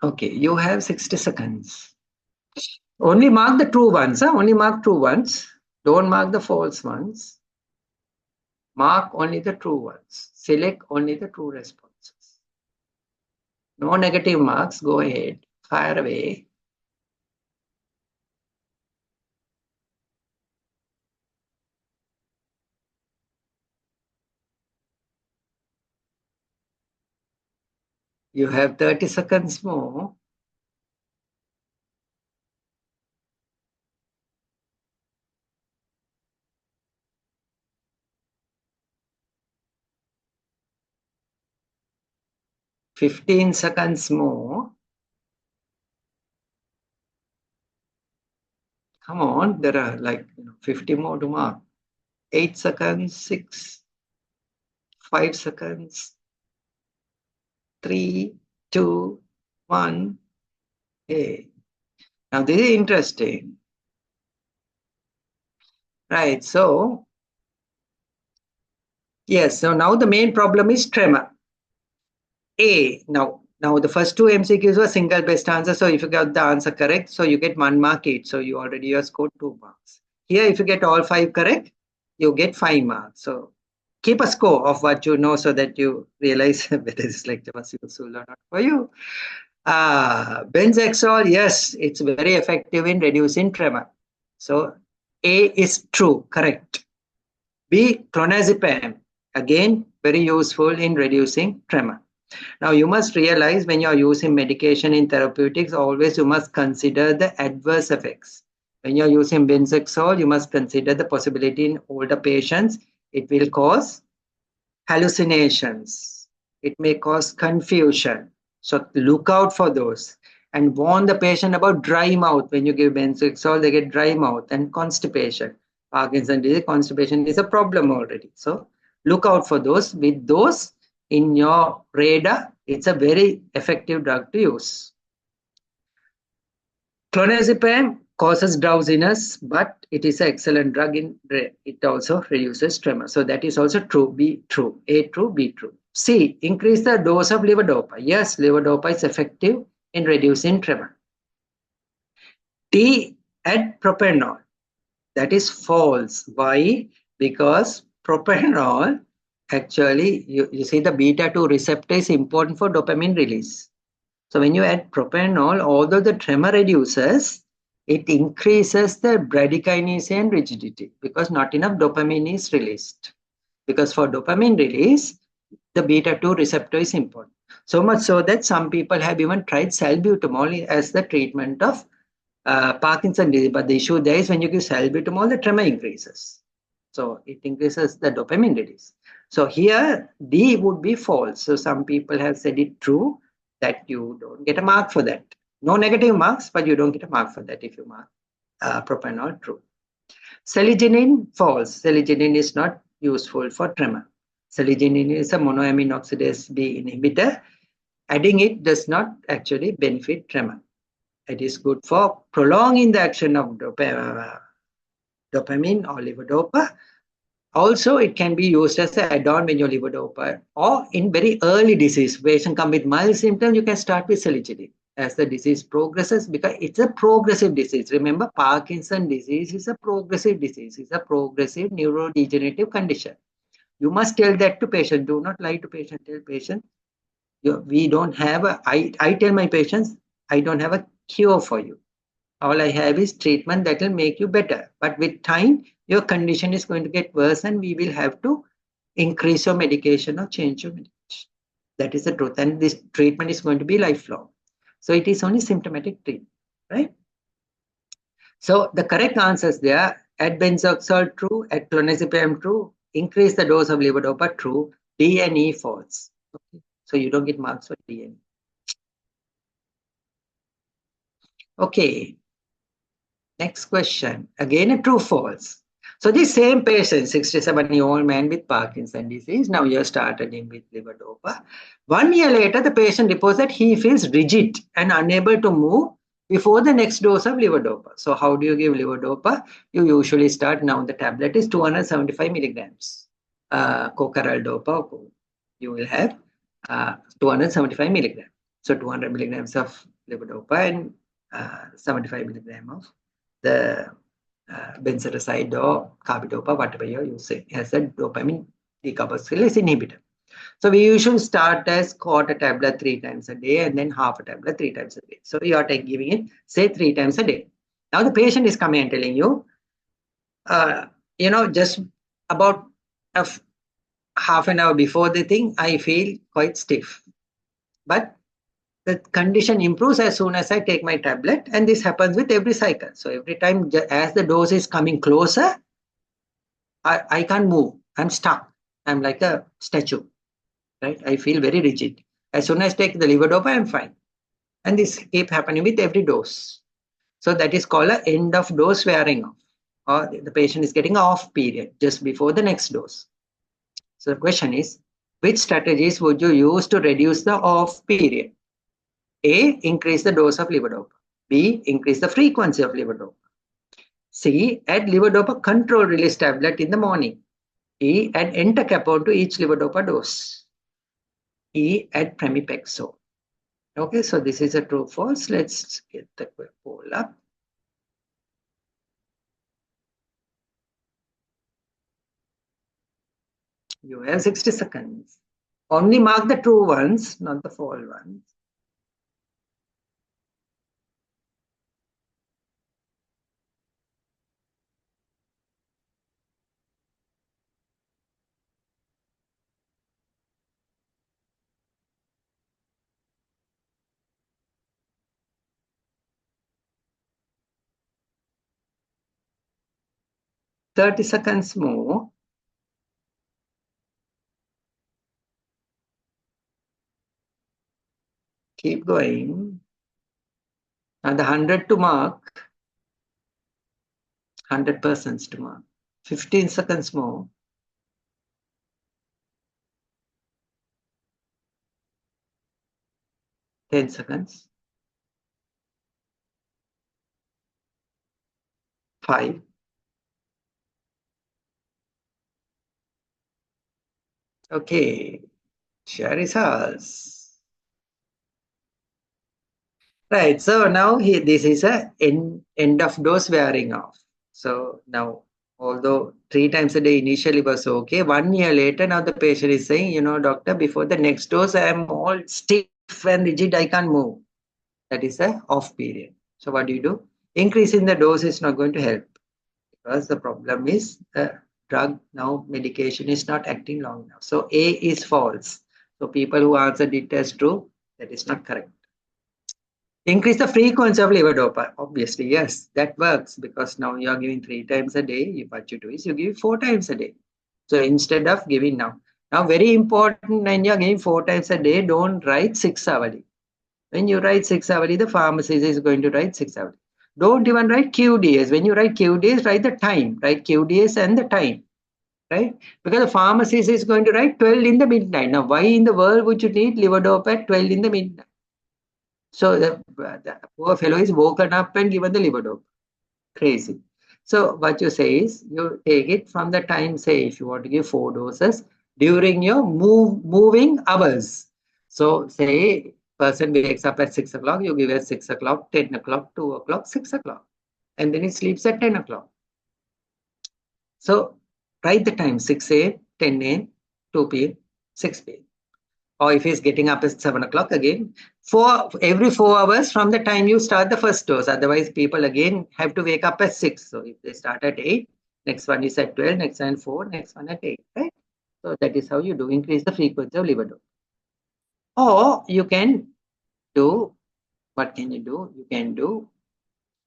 Okay, you have 60 seconds. Only mark the true ones. Huh? Only mark true ones. Don't mark the false ones. Mark only the true ones. Select only the true responses. No negative marks. Go ahead. Fire away. You have 30 seconds more. $15 seconds more. Come on, there are like 50 more to mark. 8 seconds, 6, 5 seconds, 3, 2, 1. Okay. Now this is interesting. Right, so yes, so now the main problem is tremor. A, now the first 2 MCQs were single best answer. So if you got the answer correct, so you get 1 mark each. So you already have scored 2 marks. Here, if you get all 5 correct, you get 5 marks. So keep a score of what you know so that you realize whether this lecture was useful or not for you. Benzoxole, yes, it's very effective in reducing tremor. So A is true, correct. B, clonazepam, again, very useful in reducing tremor. Now, you must realize when you are using medication in therapeutics, always you must consider the adverse effects. When you are using benzoxole, you must consider the possibility in older patients, it will cause hallucinations. It may cause confusion. So look out for those and warn the patient about dry mouth. When you give benzoxole, they get dry mouth and constipation. Parkinson's disease, constipation is a problem already. So look out for those. With those in your radar, it's a very effective drug to use. Clonazepam causes drowsiness, but it is an excellent drug. It also reduces tremor. So that is also true. B true. A true, B true. C, increase the dose of levodopa. Yes, levodopa is effective in reducing tremor. D, add propranolol. That is false. Why? Because propranolol, actually, you see the beta-2 receptor is important for dopamine release. So when you add propranolol, although the tremor reduces, it increases the bradykinesia and rigidity because not enough dopamine is released. Because for dopamine release, the beta-2 receptor is important. So much so that some people have even tried salbutamol as the treatment of Parkinson's disease. But the issue there is when you give salbutamol, the tremor increases. So it increases the dopamine release. So here D would be false. So some people have said it true that you don't get a mark for that. No negative marks, but you don't get a mark for that if you mark propanol true. Seleginin false. Seleginin is not useful for tremor. Seleginin is a monoamine oxidase B inhibitor. Adding it does not actually benefit tremor. It is good for prolonging the action of dopamine or levodopa. Also, it can be used as an add-on when you're levodopa, or in very early disease, patient come with mild symptoms, you can start with seleginin as the disease progresses, because it's a progressive disease. Remember, Parkinson's disease is a progressive disease. It's a progressive neurodegenerative condition. You must tell that to patient. Do not lie to patient. Tell patient, we don't have I tell my patients, I don't have a cure for you. All I have is treatment that will make you better. But with time, your condition is going to get worse and we will have to increase your medication or change your medication. That is the truth. And this treatment is going to be lifelong. So it is only symptomatic treatment, right? So the correct answers there, add benzoxol true, add clonazepam true, increase the dose of levodopa true, D and E false. Okay. So you don't get marks for D and E. Okay. Next question. Again, a true false. So this same patient, 67-year-old man with Parkinson's disease, now you have started him with levodopa. 1 year later, the patient reports that he feels rigid and unable to move before the next dose of levodopa. So how do you give levodopa? You usually start, now the tablet is 275 milligrams. Cocaraldopa, you will have 275 milligrams. So 200 milligrams of levodopa and 75 milligrams of the benzoyl or carbidopa, whatever you're using, as a dopamine decarboxylase inhibitor. So we usually start as quarter tablet 3 times a day and then half a tablet 3 times a day. So you are giving it, say, 3 times a day. Now the patient is coming and telling you, just about half an hour before the thing, I feel quite stiff. But the condition improves as soon as I take my tablet, and this happens with every cycle. So every time as the dose is coming closer, I can't move. I'm stuck. I'm like a statue, right? I feel very rigid. As soon as I take the levodopa, I'm fine. And this keeps happening with every dose. So that is called an end of dose wearing off, or the patient is getting an off period just before the next dose. So the question is, which strategies would you use to reduce the off period? A, increase the dose of levodopa. B, increase the frequency of levodopa. C, add levodopa control release tablet in the morning. E, add entacapone to each levodopa dose. E, add pramipexole. Okay, so this is a true false. Let's get the poll up. You have 60 seconds. Only mark the true ones, not the false ones. Thirty seconds more. Keep going. And the 100 to mark. 100 persons to mark. 15 seconds more. 10 seconds. 5. Okay. Share results. Right. So now this is a end of dose wearing off. So now, although 3 times a day initially was okay, 1 year later, now the patient is saying, doctor, before the next dose, I am all stiff and rigid, I can't move. That is a off period. So what do? Increasing the dose is not going to help, because the problem is the drug, now medication is not acting long enough. So A is false. So people who answered it as true, that is not correct. Increase the frequency of levodopa. Obviously, yes, that works because now you are giving 3 times a day. What you do is you give 4 times a day. So instead of giving now very important, when you are giving 4 times a day, don't write 6 hourly. When you write 6 hourly, the pharmacist is going to write 6 hourly. Don't even write QDS. When you write QDS, write the time. Write QDS and the time. Right? Because the pharmacist is going to write 12 in the midnight. Now, why in the world would you need levodopa at 12 in the midnight? So the poor fellow is woken up and given the levodopa. Crazy. So what you say is you take it from the time, say if you want to give 4 doses during your moving hours. So say person wakes up at 6 o'clock, you give at 6 o'clock, 10 o'clock, 2 o'clock, 6 o'clock. And then he sleeps at 10 o'clock. So write the time 6 a.m., 10 a.m., 2 p.m., 6 p.m. Or if he's getting up at 7 o'clock again, every 4 hours from the time you start the first dose. Otherwise, people again have to wake up at 6. So if they start at 8, next one is at 12, next one 4, next one at 8, right? So that is how you do increase the frequency of levodopa. Or you can do, what can you do? You can do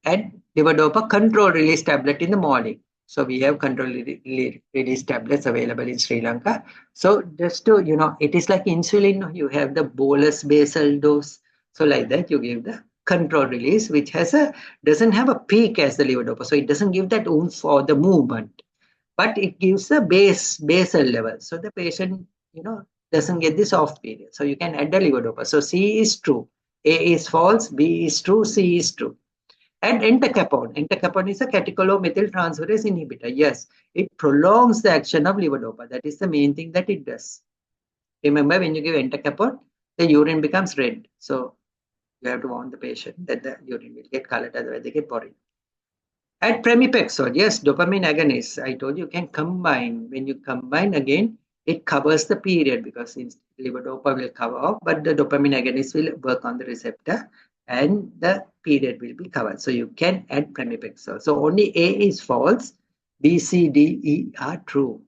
add levodopa control release tablet in the morning. So we have control release tablets available in Sri Lanka. So just to, it is like insulin. You have the bolus basal dose. So like that, you give the control release, which doesn't have a peak as the levodopa. So it doesn't give that oomph for the movement, but it gives a basal level. So the patient, doesn't get this off period. So you can add the levodopa. So C is true, A is false, B is true, C is true. And entacapone. Entacapone is a catecholomethyltransferase inhibitor. Yes, it prolongs the action of levodopa. That is the main thing that it does. Remember, when you give entacapone, the urine becomes red. So you have to warn the patient that the urine will get colored, otherwise they get boring. Add pramipexole. Yes, dopamine agonist. I told you can combine. When you combine again, it covers the period because levodopa will cover off, but the dopamine agonist will work on the receptor and the period will be covered. So you can add pramipexole. So only A is false, B, C, D, E are true.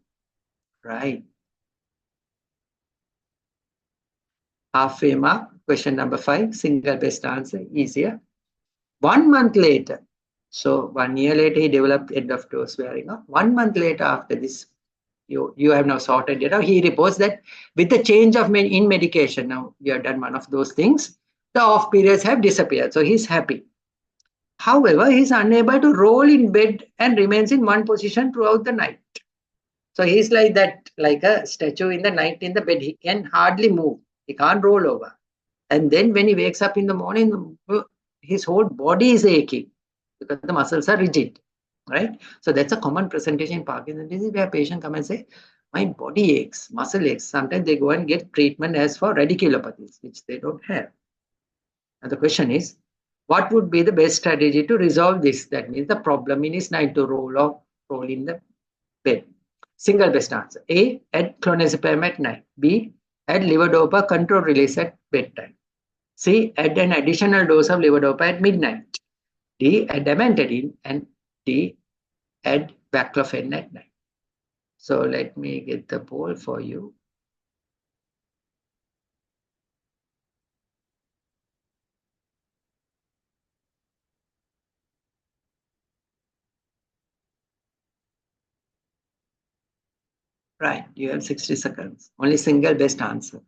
Right. Halfway mark, question number 5, single best answer, easier. 1 month later, so 1 year later, he developed end of dose wearing off. 1 month later, after this, you have now sorted it out. He reports that with the change of in medication, now you have done one of those things, the off periods have disappeared. So he's happy. However, he's unable to roll in bed and remains in one position throughout the night. So he's like that, like a statue in the night in the bed. He can hardly move. He can't roll over. And then when he wakes up in the morning, his whole body is aching because the muscles are rigid, right? So that's a common presentation in Parkinson's disease where patients come and say, my body aches, muscle aches. Sometimes they go and get treatment as for radiculopathies, which they don't have. And the question is, what would be the best strategy to resolve this? That means the problem in his night to roll in the bed. Single best answer. A, add clonazepam at night. B, add levodopa control release at bedtime. C, add an additional dose of levodopa at midnight. D, add amantadine. And D, add baclofen at night. So let me get the poll for you. Right, you have 60 seconds. Only single best answer.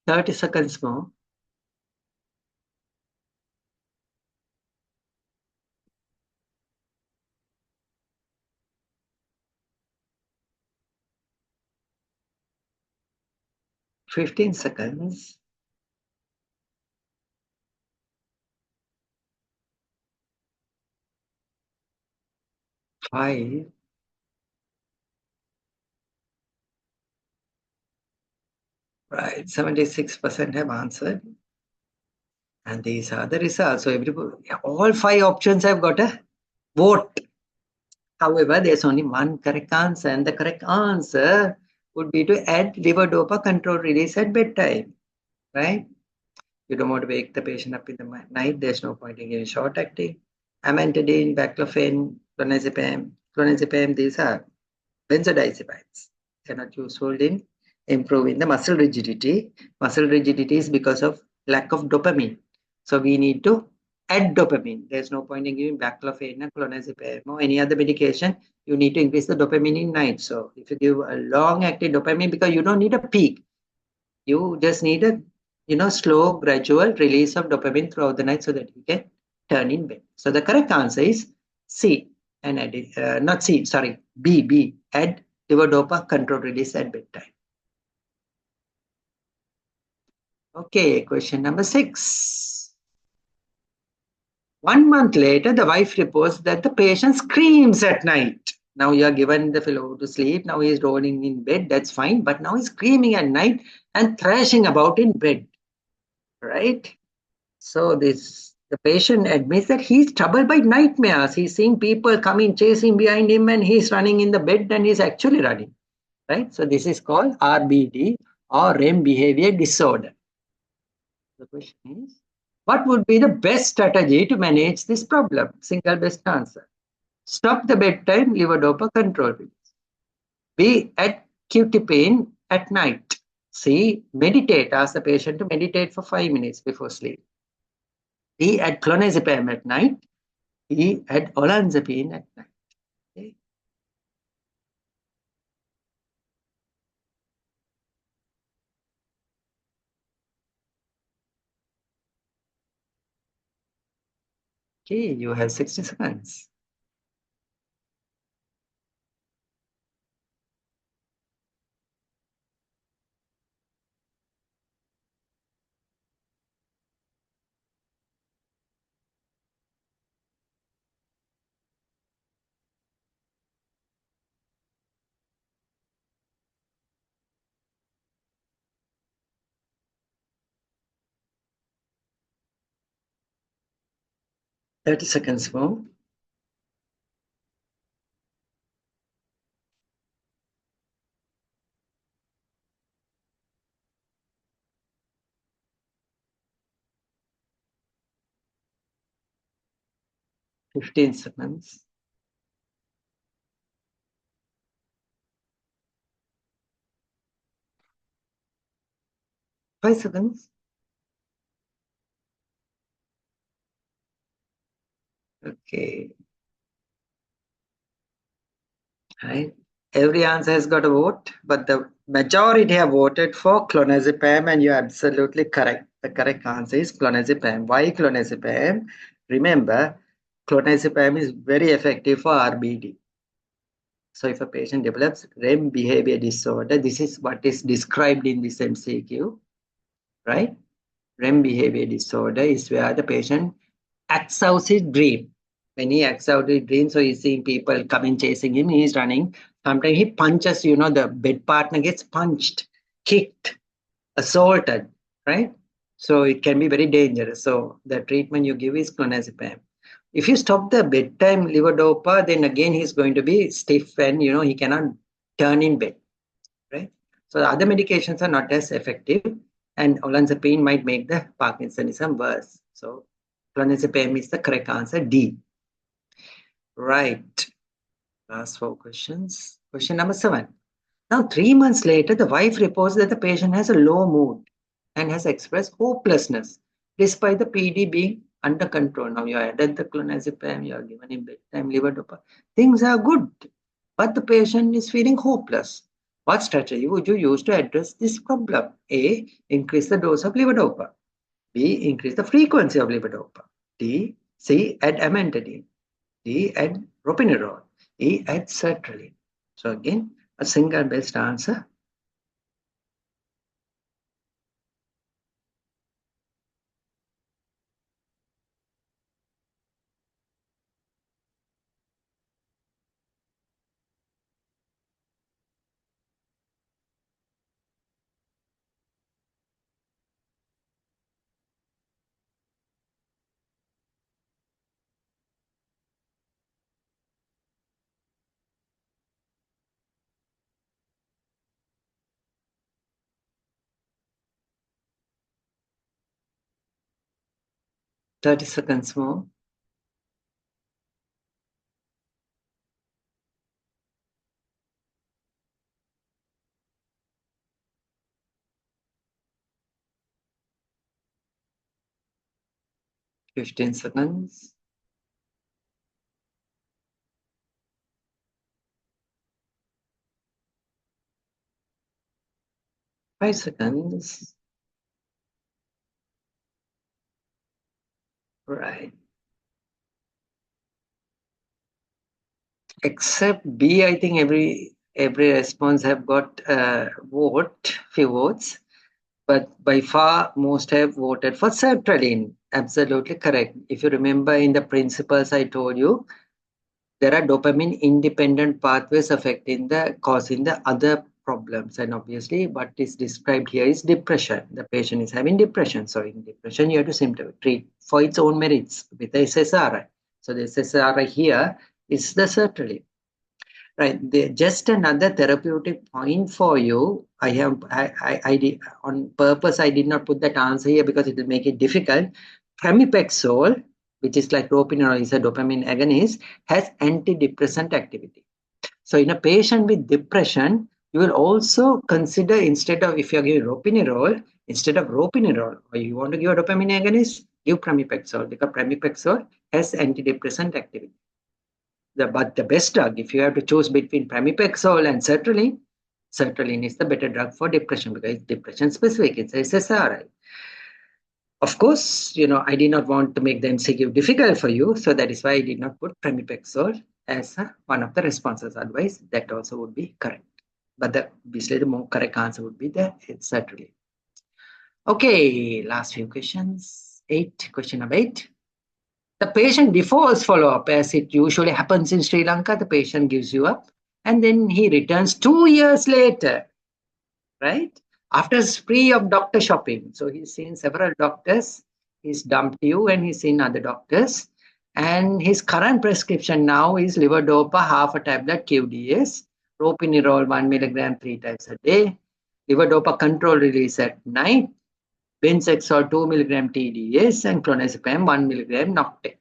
Thirty seconds more. $15 seconds. 5. Right, 76% have answered. And these are the results. So all 5 options have got a vote. However, there's only one correct answer, and the correct answer would be to add levodopa control release at bedtime, right? You don't want to wake the patient up in the night. There's no point in giving short acting. Amantadine, baclofen, clonazepam. Clonazepam, these are benzodiazepines. They're not useful in improving the muscle rigidity. Muscle rigidity is because of lack of dopamine. So we need to add dopamine. There's no point in giving baclofen, clonazepam, or any other medication. You need to increase the dopamine in night. So if you give a long-acting dopamine, because you don't need a peak, you just need a slow, gradual release of dopamine throughout the night so that you can turn in bed. So the correct answer is C, and not C, sorry, B, add levodopa control release at bedtime. Okay, question number 6. 1 month later, the wife reports that the patient screams at night. Now you are given the fellow to sleep. Now he is rolling in bed. That's fine. But now he's screaming at night and thrashing about in bed. Right? So the patient admits that he's troubled by nightmares. He's seeing people coming, chasing behind him, and he's running in the bed and he's actually running. Right? So this is called RBD, or REM behavior disorder. The question is, what would be the best strategy to manage this problem? Single best answer. Stop the bedtime levodopa control release. B, add QT at night. C, meditate. Ask the patient to meditate for 5 minutes before sleep. D, add clonazepam at night. E, add olanzapine at night. Okay, you have 60 seconds. Thirty seconds more. 15 seconds. 5 seconds. Okay. Right. Every answer has got a vote, but the majority have voted for clonazepam, and you're absolutely correct. The correct answer is clonazepam. Why clonazepam? Remember, clonazepam is very effective for RBD. So if a patient develops REM behavior disorder, this is what is described in this MCQ, right? REM behavior disorder is where the patient acts out his dream. When he acts out his dream, so he's seeing people coming chasing him, he's running. Sometimes he punches, the bed partner gets punched, kicked, assaulted, right? So it can be very dangerous. So the treatment you give is clonazepam. If you stop the bedtime levodopa, then again he's going to be stiff and he cannot turn in bed, right? So the other medications are not as effective, and olanzapine might make the Parkinsonism worse. So clonazepam is the correct answer, D. Right. Last 4 questions. Question number 7. Now, 3 months later, the wife reports that the patient has a low mood and has expressed hopelessness despite the PD being under control. Now, you added the clonazepam, you are given him bedtime levodopa. Things are good, but the patient is feeling hopeless. What strategy would you use to address this problem? A, increase the dose of levodopa. B, increase the frequency of levodopa. C, add amantadine. D, add ropinirole. E, add sertraline. So again, a single best answer. 30 seconds more. Fifteen seconds. 5 seconds. Right. Except B, I think every response have got few votes, but by far most have voted for sertraline. Absolutely correct. If you remember in the principles I told you, there are dopamine independent pathways causing the other problems, and obviously what is described here is depression. The patient is having depression, so in depression you have to treat for its own merits with the SSRI. So the SSRI here is the sertraline. Right. Just another therapeutic point for you. I did on purpose. I did not put that answer here because it will make it difficult. Pramipexole, which is like ropenolol, is a dopamine agonist, has antidepressant activity. So in a patient with depression, you will also consider, instead of, if you are giving ropenolol, instead of ropenolol, or you want to give a dopamine agonist, give pramipexole, because pramipexole has antidepressant activity. But the best drug, if you have to choose between pramipexole and sertraline, sertraline is the better drug for depression because it's depression specific. It's SSRI. Of course, I did not want to make the MCQ difficult for you, so that is why I did not put pramipexole as one of the responses. Otherwise, that also would be correct. But obviously, the more correct answer would be it's sertraline. Okay, last few questions. Question number 8. The patient defaults follow-up, as it usually happens in Sri Lanka. The patient gives you up and then he returns 2 years later, right? After a spree of doctor shopping. So he's seen several doctors, he's dumped you and he's seen other doctors. And his current prescription now is levodopa, half a tablet QDS, ropenolol 1 milligram 3 times a day, levodopa control release at night, benzexol 2 milligram TDS, and clonazepam 1 milligram nocturne.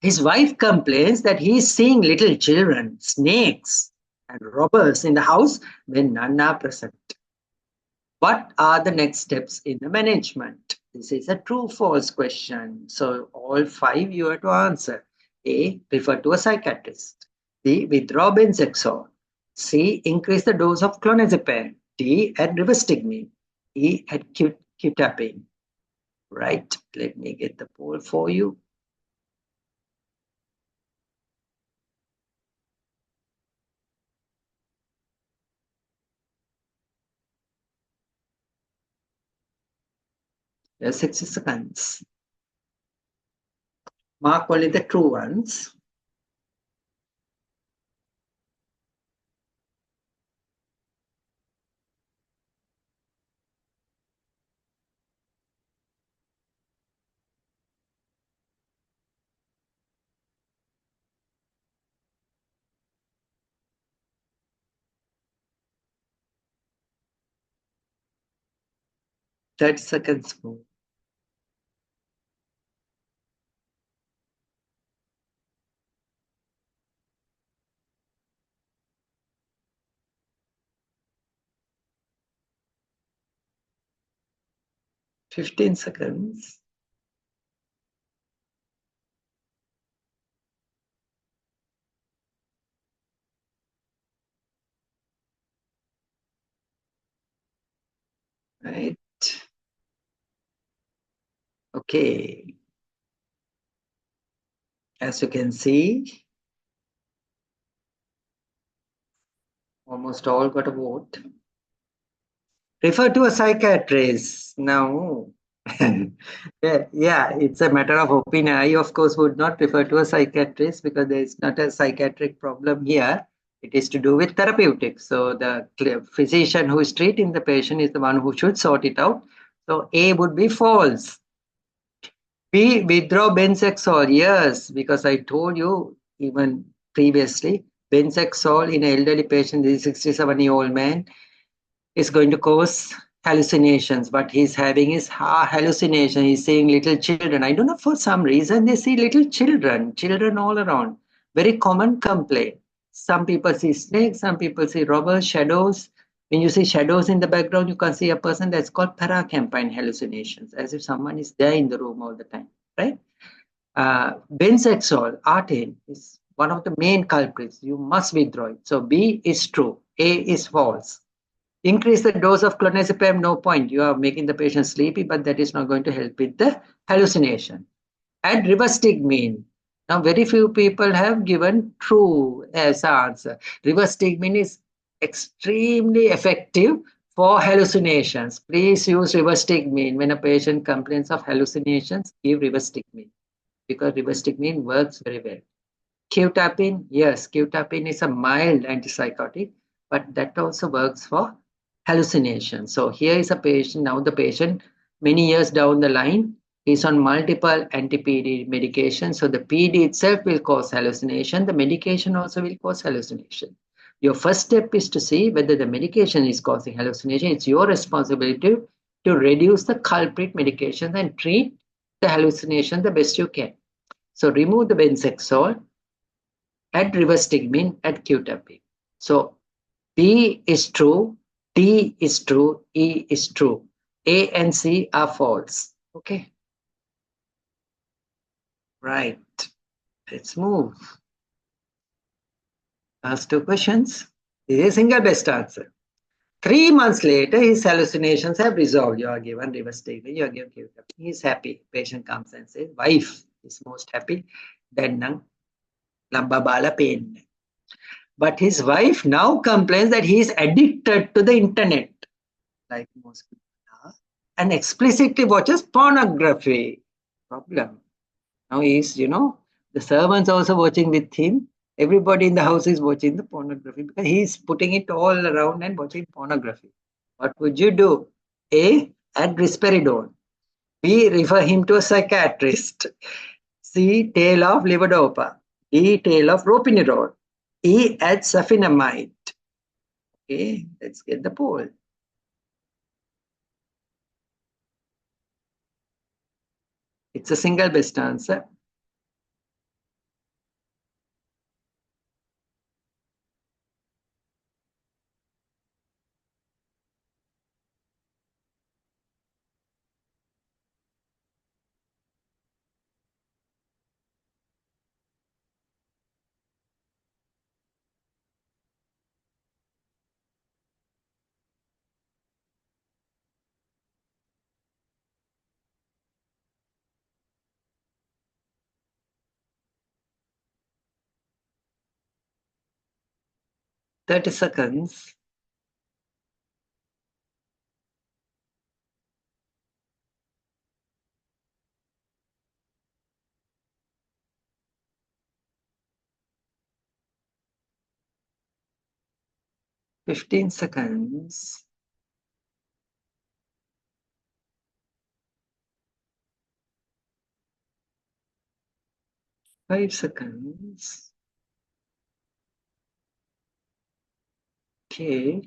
His wife complains that he is seeing little children, snakes, and robbers in the house when none are present. What are the next steps in the management? This is a true-false question. So all 5 you have to answer. A, refer to a psychiatrist. B, withdraw benzexol. C, increase the dose of clonazepam. D, add rivastigmine. E, add quetiapine. Right, let me get the poll for you. There's 60 seconds. Mark only the true ones. Thirty seconds more. Fifteen seconds. Right. Okay. As you can see, almost all got a vote. Refer to a psychiatrist. Now, yeah, it's a matter of opinion. I, of course, would not refer to a psychiatrist because there is not a psychiatric problem here. It is to do with therapeutic. So the physician who is treating the patient is the one who should sort it out. So A would be false. B, withdraw benzexol. Yes, because I told you even previously, benzexol in an elderly patient, this is a 67-year-old man, is going to cause hallucinations. What he's having is hallucination. He's seeing little children. I don't know, for some reason they see little children all around. Very common complaint. Some people see snakes, some people see robbers, shadows. When you see shadows in the background, you can see a person. That's called paracampine hallucinations, as if someone is there in the room all the time, right? Benzexol, Artane, is one of the main culprits. You must withdraw it. So B is true, A is false. Increase the dose of clonazepam, no point. You are making the patient sleepy, but that is not going to help with the hallucination. Add rivastigmine. Now, very few people have given true as answer. Rivastigmine is extremely effective for hallucinations. Please use rivastigmine. When a patient complains of hallucinations, give rivastigmine, because rivastigmine works very well. Quetiapine, yes, quetiapine is a mild antipsychotic, but that also works for hallucination. So here is a patient, now the patient many years down the line is on multiple anti-PD medications. So the PD itself will cause hallucination. The medication also will cause hallucination. Your first step is to see whether the medication is causing hallucination. It's your responsibility to reduce the culprit medications and treat the hallucination the best you can. So remove the benzexol, add rivastigmine, add quetiapine. So B is true, D is true, E is true. A and C are false. Okay. Right. Let's move. Last two questions. This is a single best answer. 3 months later, his hallucinations have resolved. You are given rivastigmine, you are given quetiapine. He is happy. Patient comes and says, wife is most happy. Then lambabala pain. But his wife now complains that he is addicted to the internet, like most people are, and explicitly watches pornography. Problem. Now he's, the servants also watching with him. Everybody in the house is watching the pornography because he's putting it all around and watching pornography. What would you do? A, add risperidone. B, refer him to a psychiatrist. C, tail of levodopa. D, tail of ropinirole. E, add safinamide. Okay, let's get the poll. It's a single best answer. "30 seconds. "15 seconds. "5 seconds. Okay.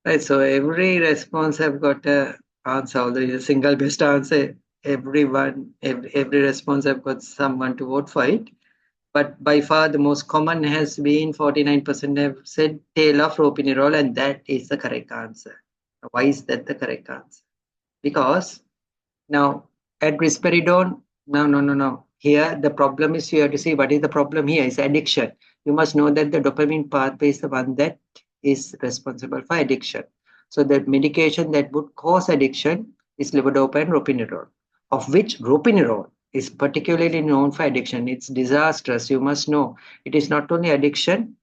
Right, so every response have got a answer, although it's a single best answer. Every response have got someone to vote for it. But by far the most common has been 49% have said tail of ropinirole, and that is the correct answer. Why is that the correct answer? Because now at risperidone, no. Here the problem is, you have to see what is the problem here is addiction. You must know that the dopamine pathway is the one that is responsible for addiction. So the medication that would cause addiction is levodopa and ropinirole, of which ropinirole is particularly known for addiction. It's disastrous. You must know it is not only addiction.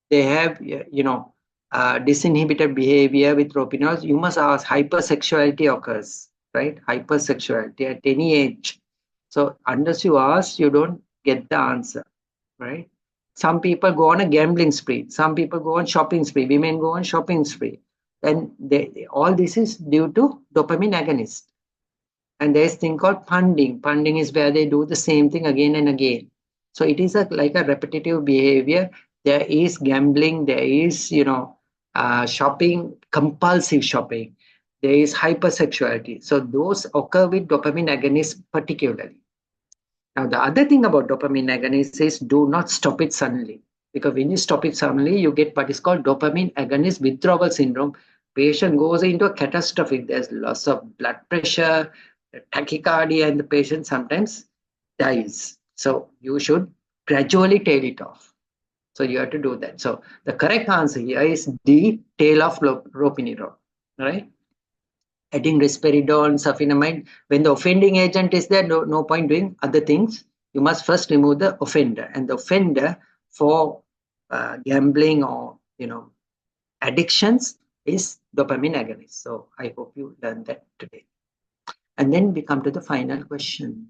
They have, disinhibited behavior with ropinirole. You must ask, hypersexuality occurs, right? Hypersexuality at any age. So unless you ask, you don't get the answer, right? Some people go on a gambling spree. Some people go on shopping spree. Women go on shopping spree. And all this is due to dopamine agonist. And there's a thing called funding. Funding is where they do the same thing again and again. So it is like a repetitive behavior. there is gambling, there is, shopping, compulsive shopping, there is hypersexuality. So those occur with dopamine agonists particularly. Now, the other thing about dopamine agonists is do not stop it suddenly. Because when you stop it suddenly, you get what is called dopamine agonist withdrawal syndrome. Patient goes into a catastrophe. There's loss of blood pressure, tachycardia, and the patient sometimes dies. So you should gradually tail it off. So you have to do that. So the correct answer here is D, tail off ropinirole. Right? Adding risperidone, sulfonamide. When the offending agent is there, no point doing other things. You must first remove the offender. And the offender for gambling or addictions is dopamine agonist. So I hope you learned that today. And then we come to the final question.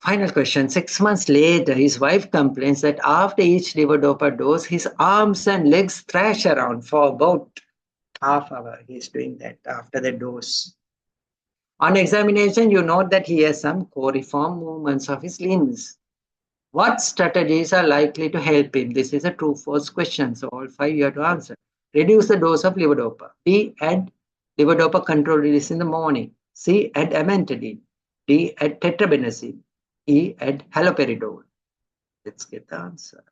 Final question. 6 months later, his wife complains that after each levodopa dose, his arms and legs thrash around for about half hour. He's doing that after the dose. On examination, you note that he has some coriform movements of his limbs. What strategies are likely to help him? This is a true-false question, so all 5 you have to answer. Reduce the dose of levodopa. B, add levodopa control release in the morning. C, add amantadine. D, add tetrabenazine. E, add haloperidol. Let's get the answer.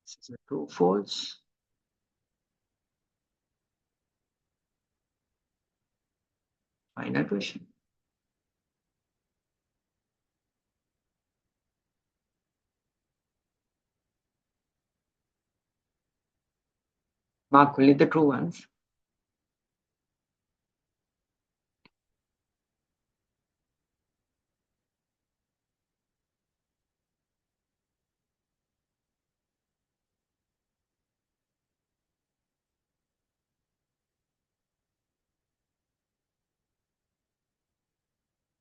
This is a true-false. Final question. Mark only the true ones.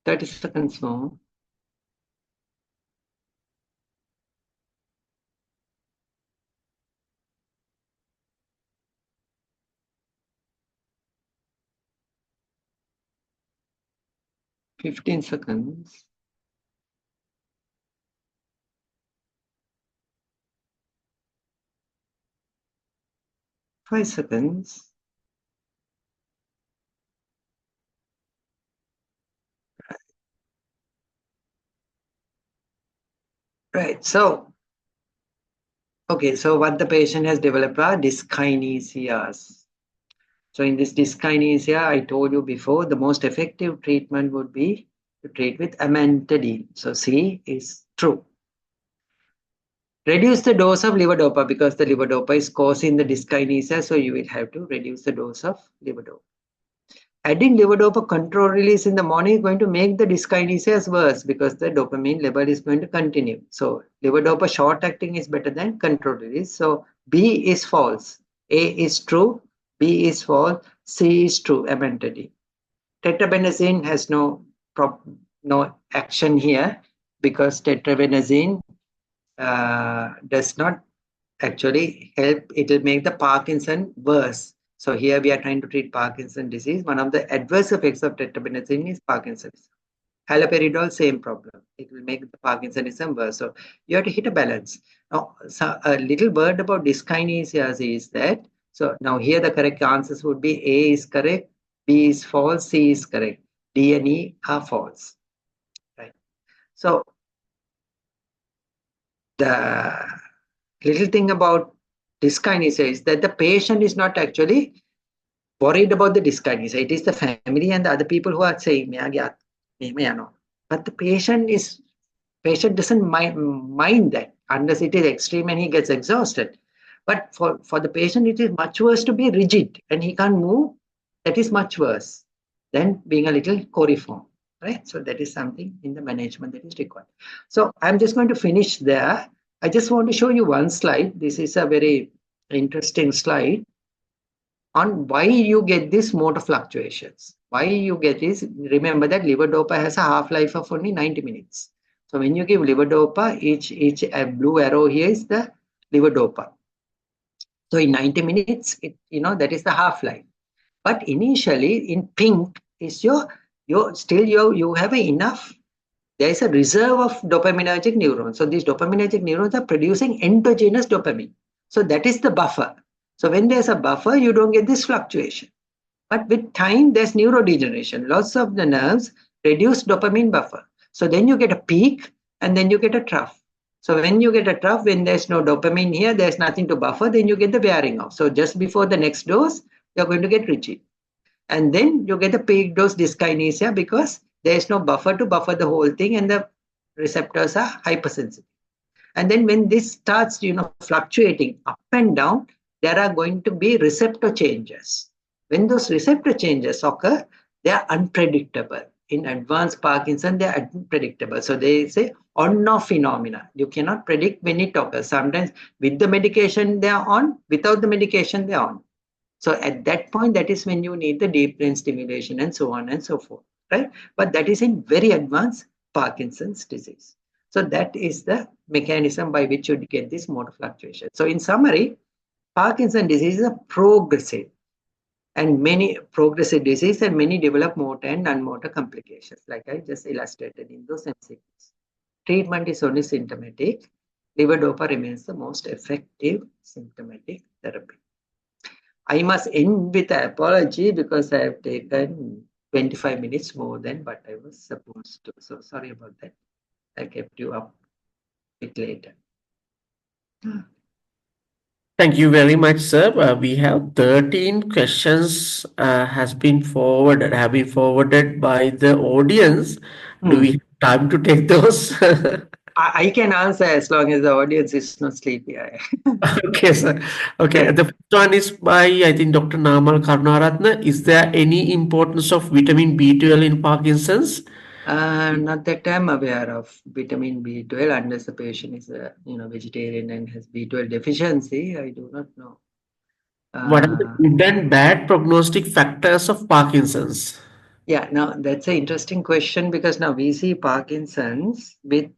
"30 seconds more. "15 seconds. "5 seconds. Right. So, okay. So what the patient has developed are dyskinesias. So in this dyskinesia, I told you before, the most effective treatment would be to treat with amantadine. So C is true. Reduce the dose of levodopa because the levodopa is causing the dyskinesia. So you will have to reduce the dose of levodopa. Adding levodopa control release in the morning is going to make the dyskinesias worse because the dopamine level is going to continue. So levodopa short acting is better than control release. So B is false. A is true. B is false. C is true. Amantadine. Tetrabenazine has no action here because tetrabenazine does not actually help. It will make the Parkinson worse. So here we are trying to treat Parkinson disease. One of the adverse effects of tetrabenazine is Parkinson's. Haloperidol, same problem. It will make the Parkinsonism worse. So you have to hit a balance. Now, so a little word about dyskinesias is that, so now here the correct answers would be A is correct, B is false, C is correct. D and E are false. Right. So the little thing about dyskinesia is that the patient is not actually worried about the dyskinesia. It is the family and the other people who are saying, but the patient doesn't mind that unless it is extreme and he gets exhausted. But for the patient, it is much worse to be rigid and he can't move. That is much worse than being a little coriform. Right? So that is something in the management that is required. So I'm just going to finish there. I just want to show you one slide. This is a very interesting slide on why you get these motor fluctuations. Why you get is, remember that levodopa has a half-life of only 90 minutes. So when you give levodopa, each blue arrow here is the levodopa. So in 90 minutes, that is the half-life. But initially in pink is your you have enough. There is a reserve of dopaminergic neurons. So these dopaminergic neurons are producing endogenous dopamine. So that is the buffer. So when there's a buffer, you don't get this fluctuation. But with time, there's neurodegeneration. Lots of the nerves reduce dopamine buffer. So then you get a peak and then you get a trough. So when you get a trough, when there's no dopamine here, there's nothing to buffer, then you get the wearing off. So just before the next dose, you're going to get rigid. And then you get a peak dose dyskinesia because there is no buffer to buffer the whole thing and the receptors are hypersensitive. And then when this starts, fluctuating up and down, there are going to be receptor changes. When those receptor changes occur, they are unpredictable. In advanced Parkinson, they are unpredictable. So they say on-off phenomena. You cannot predict when it occurs. Sometimes with the medication they are on, without the medication they are on. So at that point, that is when you need the deep brain stimulation and so on and so forth, right? But that is in very advanced Parkinson's disease. So that is the mechanism by which you get this motor fluctuation. So in summary, Parkinson's disease is a progressive disease, and many develop motor and non-motor complications, like I just illustrated in those MCQs. Treatment is only symptomatic. Levodopa remains the most effective symptomatic therapy. I must end with an apology because I have taken 25 minutes more than what I was supposed to. So sorry about that. I kept you up a bit later. Thank you very much, sir. We have 13 questions have been forwarded by the audience. Do we have time to take those? I can answer as long as the audience is not sleepy. Okay, sir. Okay, Yeah. the first one is by, I think, Dr. Namal Karunaratna. Is there any importance of vitamin B12 in Parkinson's? Not that I'm aware of vitamin B12, unless the patient is a vegetarian and has B12 deficiency. I do not know. What are the good and bad prognostic factors of Parkinson's? Yeah, now that's an interesting question because now we see Parkinson's with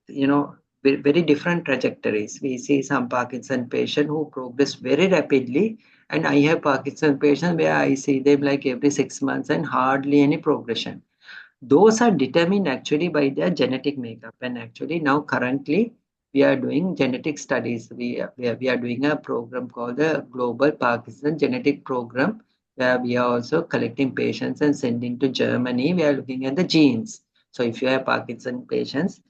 very different trajectories. We see some Parkinson patient who progress very rapidly, and I have Parkinson patients where I see them like every 6 months and hardly any progression. Those are determined actually by their genetic makeup, and actually now currently we are doing genetic studies. We are doing a program called the Global Parkinson Genetic Program, where we are also collecting patients and sending to Germany. We are looking at the genes. So if you have Parkinson patients,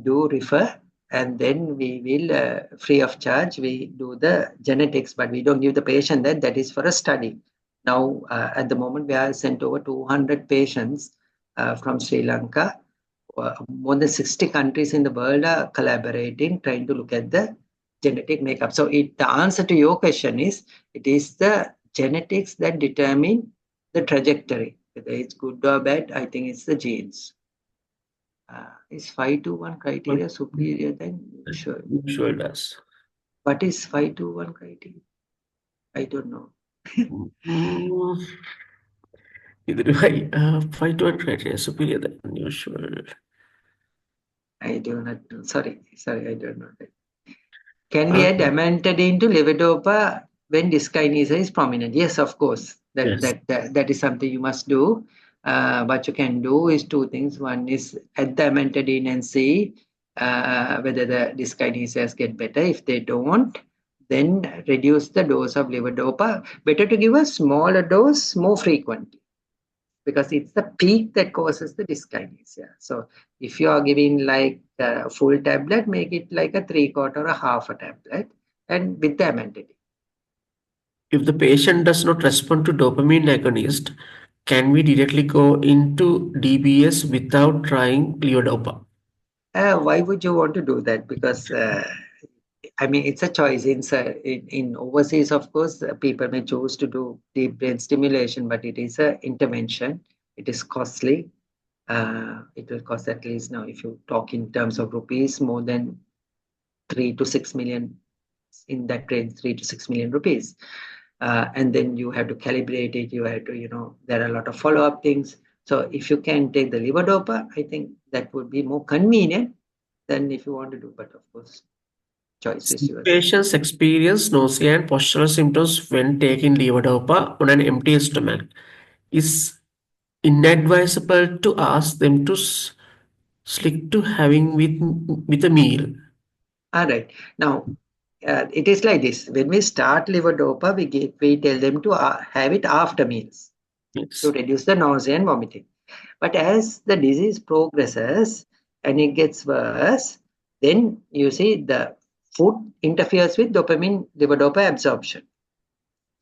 do refer, and then we will free of charge we do the genetics, but we don't give the patient that is for a study. Now at the moment we have sent over 200 patients from Sri Lanka. More than 60 countries in the world are collaborating, trying to look at the genetic makeup. So the answer to your question is, it is the genetics that determine the trajectory. Whether it's good or bad, I think it's the genes. Is 5-to-1 criteria superior than usual? Usual does. What is 5-to-1 criteria? I don't know. Either do I 5-to-1 criteria superior than usual? I do not know. Sorry, I don't know that. Can we add amantadine to levodopa when dyskinesia is prominent? Yes, of course. That is something you must do. What you can do is two things. One is add the amantadine and see whether the dyskinesias get better. If they don't, then reduce the dose of levodopa. Better to give a smaller dose more frequently, because it's the peak that causes the dyskinesia. So if you are giving like a full tablet, make it like a 3/4 or a half a tablet, and with the amantadine. If the patient does not respond to dopamine agonist, can we directly go into DBS without trying levodopa? Why would you want to do that? Because I mean, it's a choice. In overseas, of course, people may choose to do deep brain stimulation, but it is an intervention. It is costly. It will cost at least, now, if you talk in terms of rupees, more than 3 to 6 million, in that range, 3 to 6 million rupees. And then you have to calibrate it. You have to, there are a lot of follow-up things. So if you can take the levodopa, I think that would be more convenient than if you want to do. But of course, choice is yours. Patients experience nausea and postural symptoms when taking levodopa on an empty stomach. Is inadvisable to ask them to stick to having with a meal. All right. Now, it is like this. When we start levodopa, we tell them to have it after meals Yes. to reduce the nausea and vomiting. But as the disease progresses and it gets worse, then you see the food interferes with dopamine levodopa absorption.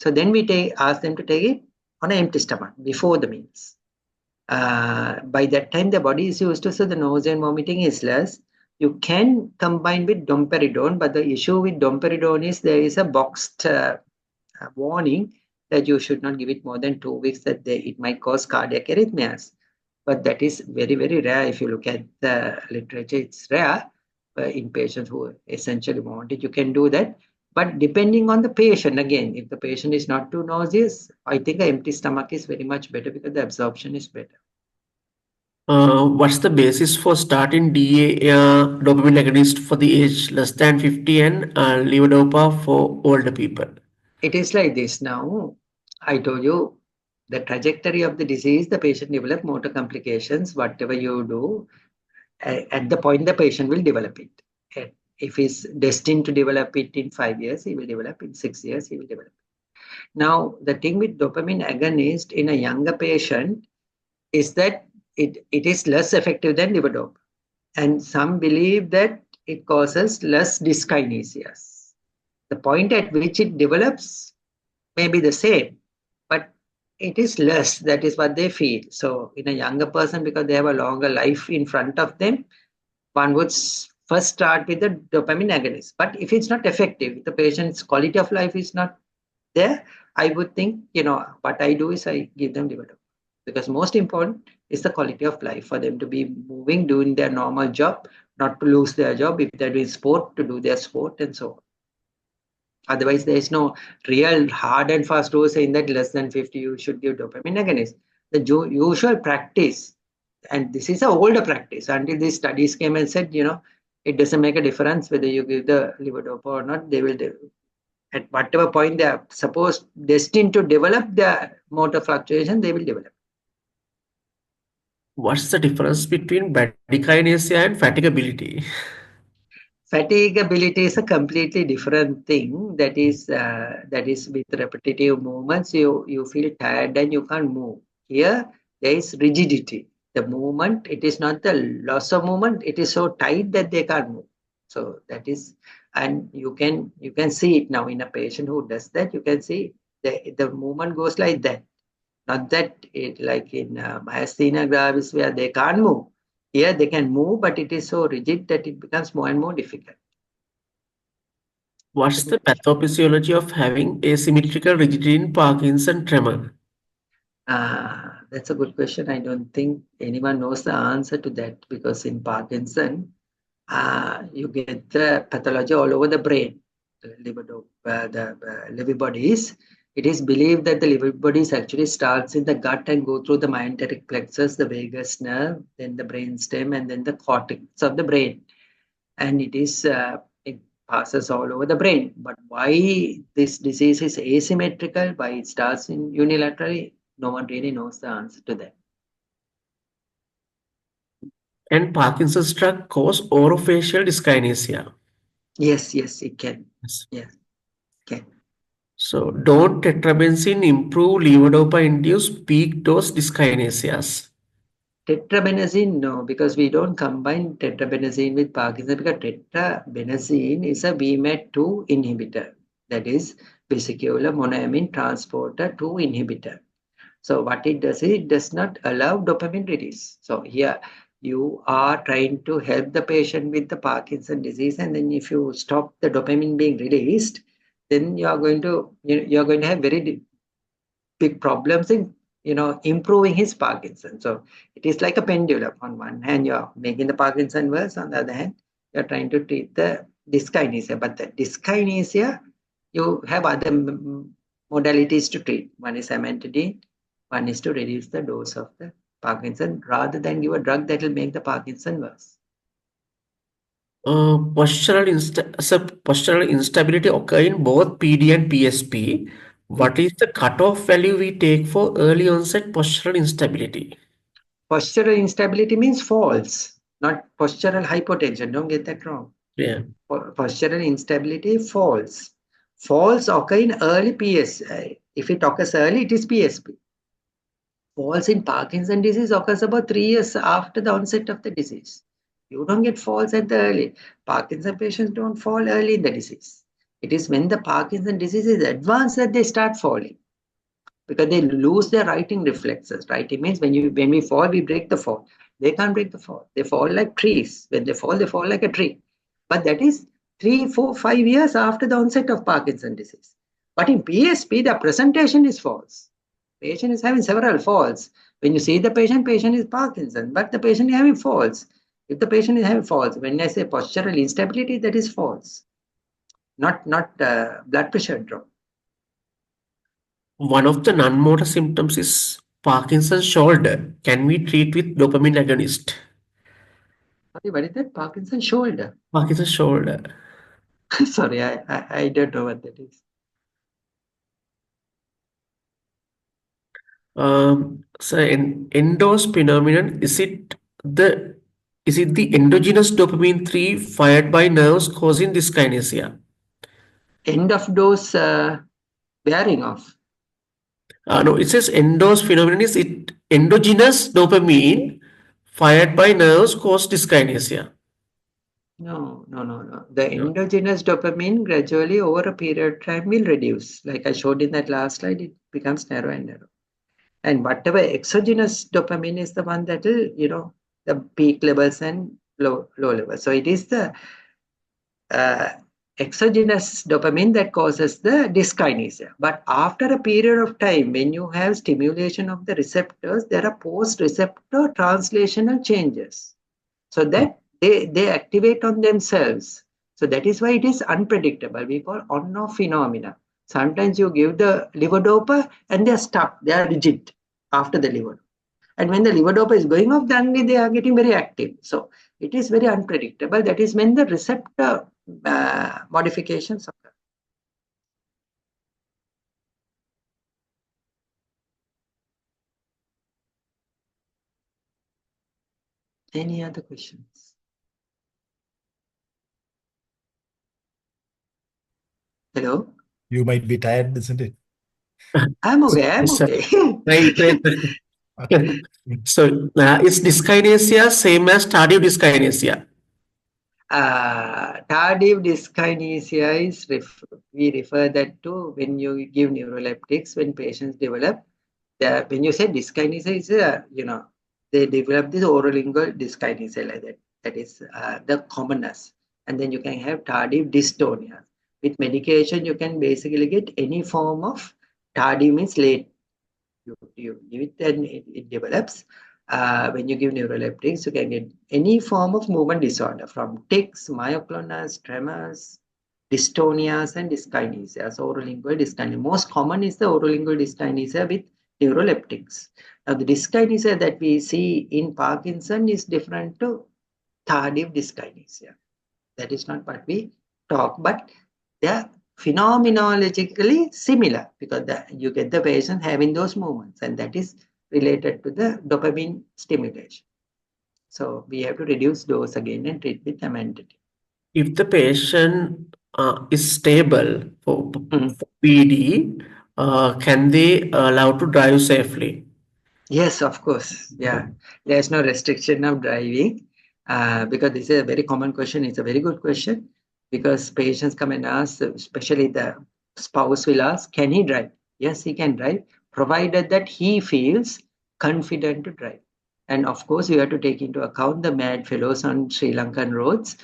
So then we ask them to take it on an empty stomach before the meals. By that time, the body is used to, so the nausea and vomiting is less. You can combine with domperidone, but the issue with domperidone is there is a boxed warning that you should not give it more than 2 weeks, that it might cause cardiac arrhythmias. But that is very, very rare. If you look at the literature, it's rare in patients who essentially want it. You can do that. But depending on the patient, again, if the patient is not too nauseous, I think an empty stomach is very much better because the absorption is better. What's the basis for starting dopamine agonist for the age less than 50 and levodopa for older people? It is like this now. I told you the trajectory of the disease, the patient develop motor complications, whatever you do, at the point the patient will develop it. And if he's destined to develop it in 5 years, he will develop in 6 years, he will develop. Now, the thing with dopamine agonist in a younger patient is that it is less effective than levodopa. And some believe that it causes less dyskinesias. The point at which it develops may be the same, but it is less. That is what they feel. So in a younger person, because they have a longer life in front of them, one would first start with the dopamine agonist. But if it's not effective, the patient's quality of life is not there, I would think, what I do is I give them levodopa. Because most important is the quality of life for them to be moving, doing their normal job, not to lose their job. If they're doing sport, to do their sport and so on. Otherwise, there is no real hard and fast rule saying that less than 50 you should give dopamine agonist. The usual practice, and this is an older practice, until these studies came and said, it doesn't make a difference whether you give the levodopa or not. They will at whatever point they are supposed destined to develop their motor fluctuation, they will develop. What's the difference between bradykinesia and fatigability? Fatigability is a completely different thing. That is with repetitive movements, you feel tired and you can't move. Here, there is rigidity. The movement, it is not the loss of movement. It is so tight that they can't move. So that is, and you can see it now in a patient who does that. You can see the movement goes like that. Not that it like in myasthenia gravis where they can't move. Here they can move, but it is so rigid that it becomes more and more difficult. What's the pathophysiology of having asymmetrical rigidity in Parkinson tremor? That's a good question. I don't think anyone knows the answer to that, because in Parkinson, you get the pathology all over the brain, the liver bodies. It is believed that the liver bodies actually starts in the gut and go through the mesenteric plexus, the vagus nerve, then the brainstem, and then the cortex of the brain. And it passes all over the brain. But why this disease is asymmetrical, why it starts in unilaterally, no one really knows the answer to that. Can Parkinson's drug cause orofacial dyskinesia? Yes, it can. Yes. Can. So, don't tetrabenazine improve levodopa-induce peak dose dyskinesias? Tetrabenazine, no, because we don't combine tetrabenazine with Parkinson, because tetrabenazine is a VMAT2 inhibitor, that is vesicular monoamine transporter 2 inhibitor. So what it does is it does not allow dopamine release. So here you are trying to help the patient with the Parkinson disease, and then if you stop the dopamine being released, then you are going to have very big problems in improving his Parkinson. So it is like a pendulum. On one hand, you're making the Parkinson worse. On the other hand, you're trying to treat the dyskinesia. But the dyskinesia, you have other modalities to treat. One is amantadine. One is to reduce the dose of the Parkinson rather than give a drug that will make the Parkinson worse. Postural instability occur in both PD and PSP. What is the cutoff value we take for early onset postural instability? Postural instability means falls, not postural hypotension. Don't get that wrong. Yeah. Postural instability falls. Falls occur in early PS. If it occurs early, it is PSP. Falls in Parkinson disease occurs about 3 years after the onset of the disease. You don't get falls at the early. Parkinson patients don't fall early in the disease. It is when the Parkinson disease is advanced that they start falling, because they lose their writing reflexes. Writing means when we fall, we break the fall. They can't break the fall. They fall like trees. When they fall like a tree. But that is 3, 4, 5 years after the onset of Parkinson disease. But in PSP, the presentation is false. Patient is having several falls. When you see the patient is Parkinson, but the patient is having falls. If the patient is having falls, when I say postural instability, that is false, not blood pressure drop. One of the non-motor symptoms is Parkinson's shoulder. Can we treat with dopamine agonist? Sorry, what is that? Parkinson's shoulder. Parkinson's shoulder. Sorry, I don't know what that is. So endos phenomenon, is it the endogenous dopamine 3 fired by nerves causing dyskinesia? End of dose wearing off. No, it says endos phenomenon, is it endogenous dopamine fired by nerves cause dyskinesia? No. The endogenous dopamine gradually over a period of time will reduce. Like I showed in that last slide, it becomes narrow and narrow. And whatever exogenous dopamine is the one that will, the peak levels and low levels. So it is the exogenous dopamine that causes the dyskinesia. But after a period of time, when you have stimulation of the receptors, there are post-receptor translational changes. So that they activate on themselves. So that is why it is unpredictable. We call on-off phenomena. Sometimes you give the levodopa and they are stuck, they are rigid after the levodopa. And when the levodopa is going off, then they are getting very active. So it is very unpredictable. That is when the receptor modifications occur. Any other questions? Hello? You might be tired, isn't it? I'm okay. Right. So is dyskinesia same as tardive dyskinesia? Tardive dyskinesia is we refer that to when you give neuroleptics, when patients develop. When you say dyskinesia is they develop this orolingual dyskinesia like that. That is the commonness. And then you can have tardive dystonia. With medication, you can basically get any form of tardive means late. You give it and it develops. When you give neuroleptics, you can get any form of movement disorder from tics, myoclonus, tremors, dystonias, and dyskinesias, orolingual dyskinesia. Most common is the orolingual dyskinesia with neuroleptics. Now, the dyskinesia that we see in Parkinson is different to tardive dyskinesia. That is not what we talk, but they are phenomenologically similar because you get the patient having those movements, and that is related to the dopamine stimulation. So we have to reduce dose again and treat with amantadine. If the patient is stable for PD, can they allow to drive safely? Yes, of course. Yeah, there's no restriction of driving because this is a very common question. It's a very good question because patients come and ask, especially the spouse will ask, can he drive? Yes, he can drive, provided that he feels confident to drive. And of course, you have to take into account the mad fellows on Sri Lankan roads.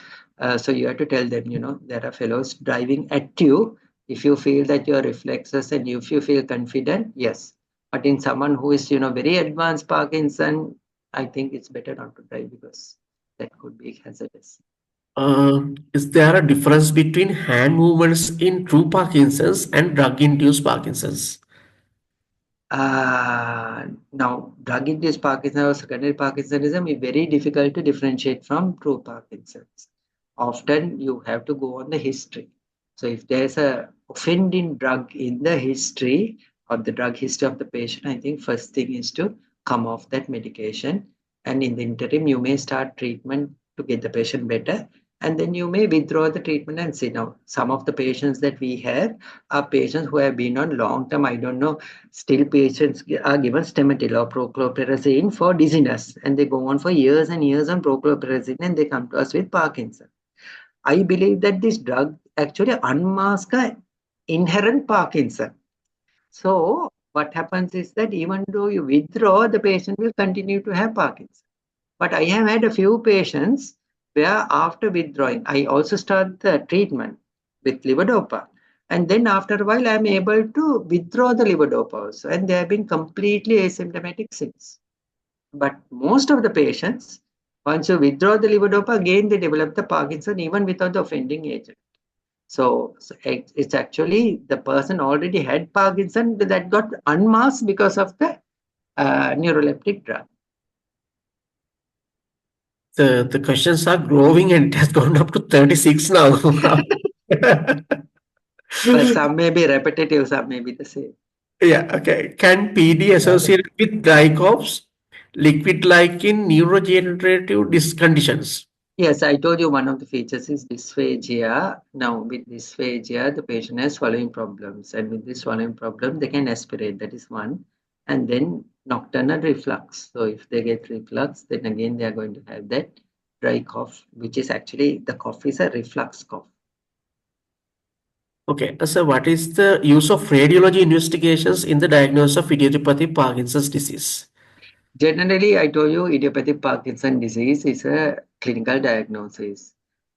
So you have to tell them, there are fellows driving at you. If you feel that your reflexes and if you feel confident, yes. But in someone who is, very advanced Parkinson, I think it's better not to drive because that could be hazardous. Is there a difference between hand movements in true Parkinson's and drug-induced Parkinson's? Now, drug-induced Parkinson or secondary Parkinsonism is very difficult to differentiate from true Parkinson's. Often you have to go on the history. So if there's a offending drug in the history or the drug history of the patient, I think first thing is to come off that medication. And in the interim, you may start treatment to get the patient better. And then you may withdraw the treatment and see. Now, some of the patients that we have are patients who have been on long term, I don't know, still patients are given Stemetil or prochlorperazine for dizziness. And they go on for years and years on prochlorperazine and they come to us with Parkinson. I believe that this drug actually unmasks inherent Parkinson. So what happens is that even though you withdraw, the patient will continue to have Parkinson. But I have had a few patients where after withdrawing, I also start the treatment with levodopa. And then after a while, I'm able to withdraw the levodopa also. And they have been completely asymptomatic since. But most of the patients, once you withdraw the levodopa, again they develop the Parkinson even without the offending agent. So it's actually the person already had Parkinson that got unmasked because of the neuroleptic drug. The questions are growing and it has gone up to 36 now. But some may be repetitive, some may be the same. Yeah, okay. Can PD associate with dry coughs, liquid like in neurodegenerative conditions? Yes, I told you one of the features is dysphagia. Now, with dysphagia, the patient has swallowing problems. And with this swallowing problem, they can aspirate. That is one. And then nocturnal reflux. So if they get reflux, then again, they are going to have that dry cough, which is actually, the cough is a reflux cough. Okay, so what is the use of radiology investigations in the diagnosis of idiopathic Parkinson's disease? Generally, I told you idiopathic Parkinson disease is a clinical diagnosis,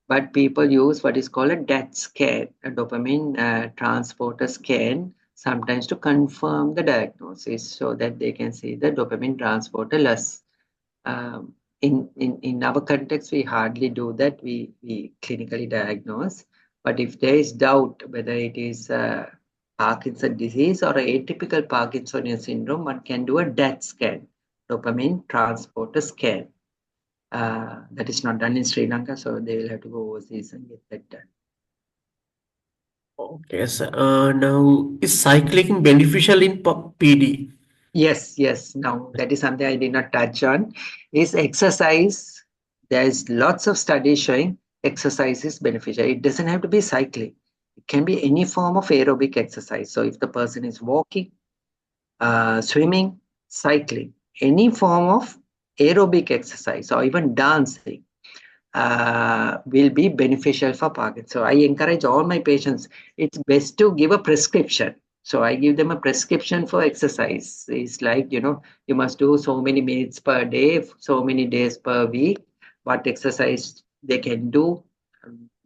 but people use what is called a DAT scan, a dopamine transporter scan, sometimes to confirm the diagnosis so that they can see the dopamine transporter loss. In our context, we hardly do that. We clinically diagnose, but if there is doubt whether it is Parkinson disease or atypical Parkinsonian syndrome, one can do a DAT scan, dopamine transporter scan. That is not done in Sri Lanka, so they will have to go overseas and get that done. Okay, so now is cycling beneficial in PD? Yes. Now that is something I did not touch on. Is exercise. There is lots of studies showing exercise is beneficial. It doesn't have to be cycling. It can be any form of aerobic exercise. So if the person is walking, swimming, cycling, any form of aerobic exercise or even dancing will be beneficial for Parkinson. So I encourage all my patients, it's best to give a prescription. So I give them a prescription for exercise. It's like, you must do so many minutes per day, so many days per week, what exercise they can do.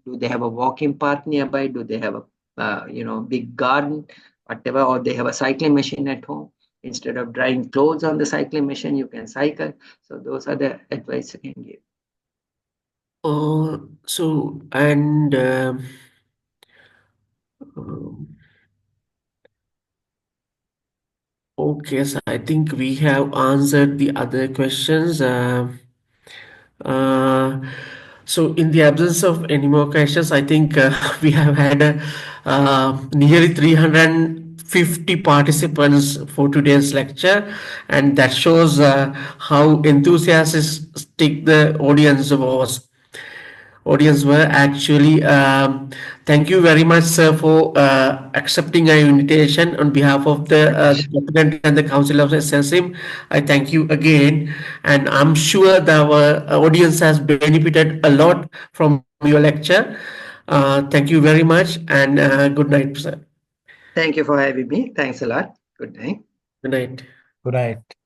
Do they have a walking path nearby? Do they have a, big garden, whatever, or they have a cycling machine at home? Instead of drying clothes on the cycling machine, you can cycle. So those are the advice you can give. Okay, so I think we have answered the other questions. So in the absence of any more questions, I think we have had nearly 350 participants for today's lecture, and that shows how enthusiastic the audience were actually. Thank you very much, sir, for accepting our invitation on behalf of the President and the Council of SSM. I thank you again, and I'm sure that our audience has benefited a lot from your lecture. Thank you very much, and good night, sir. Thank you for having me. Thanks a lot. Good night. Good night. Good night.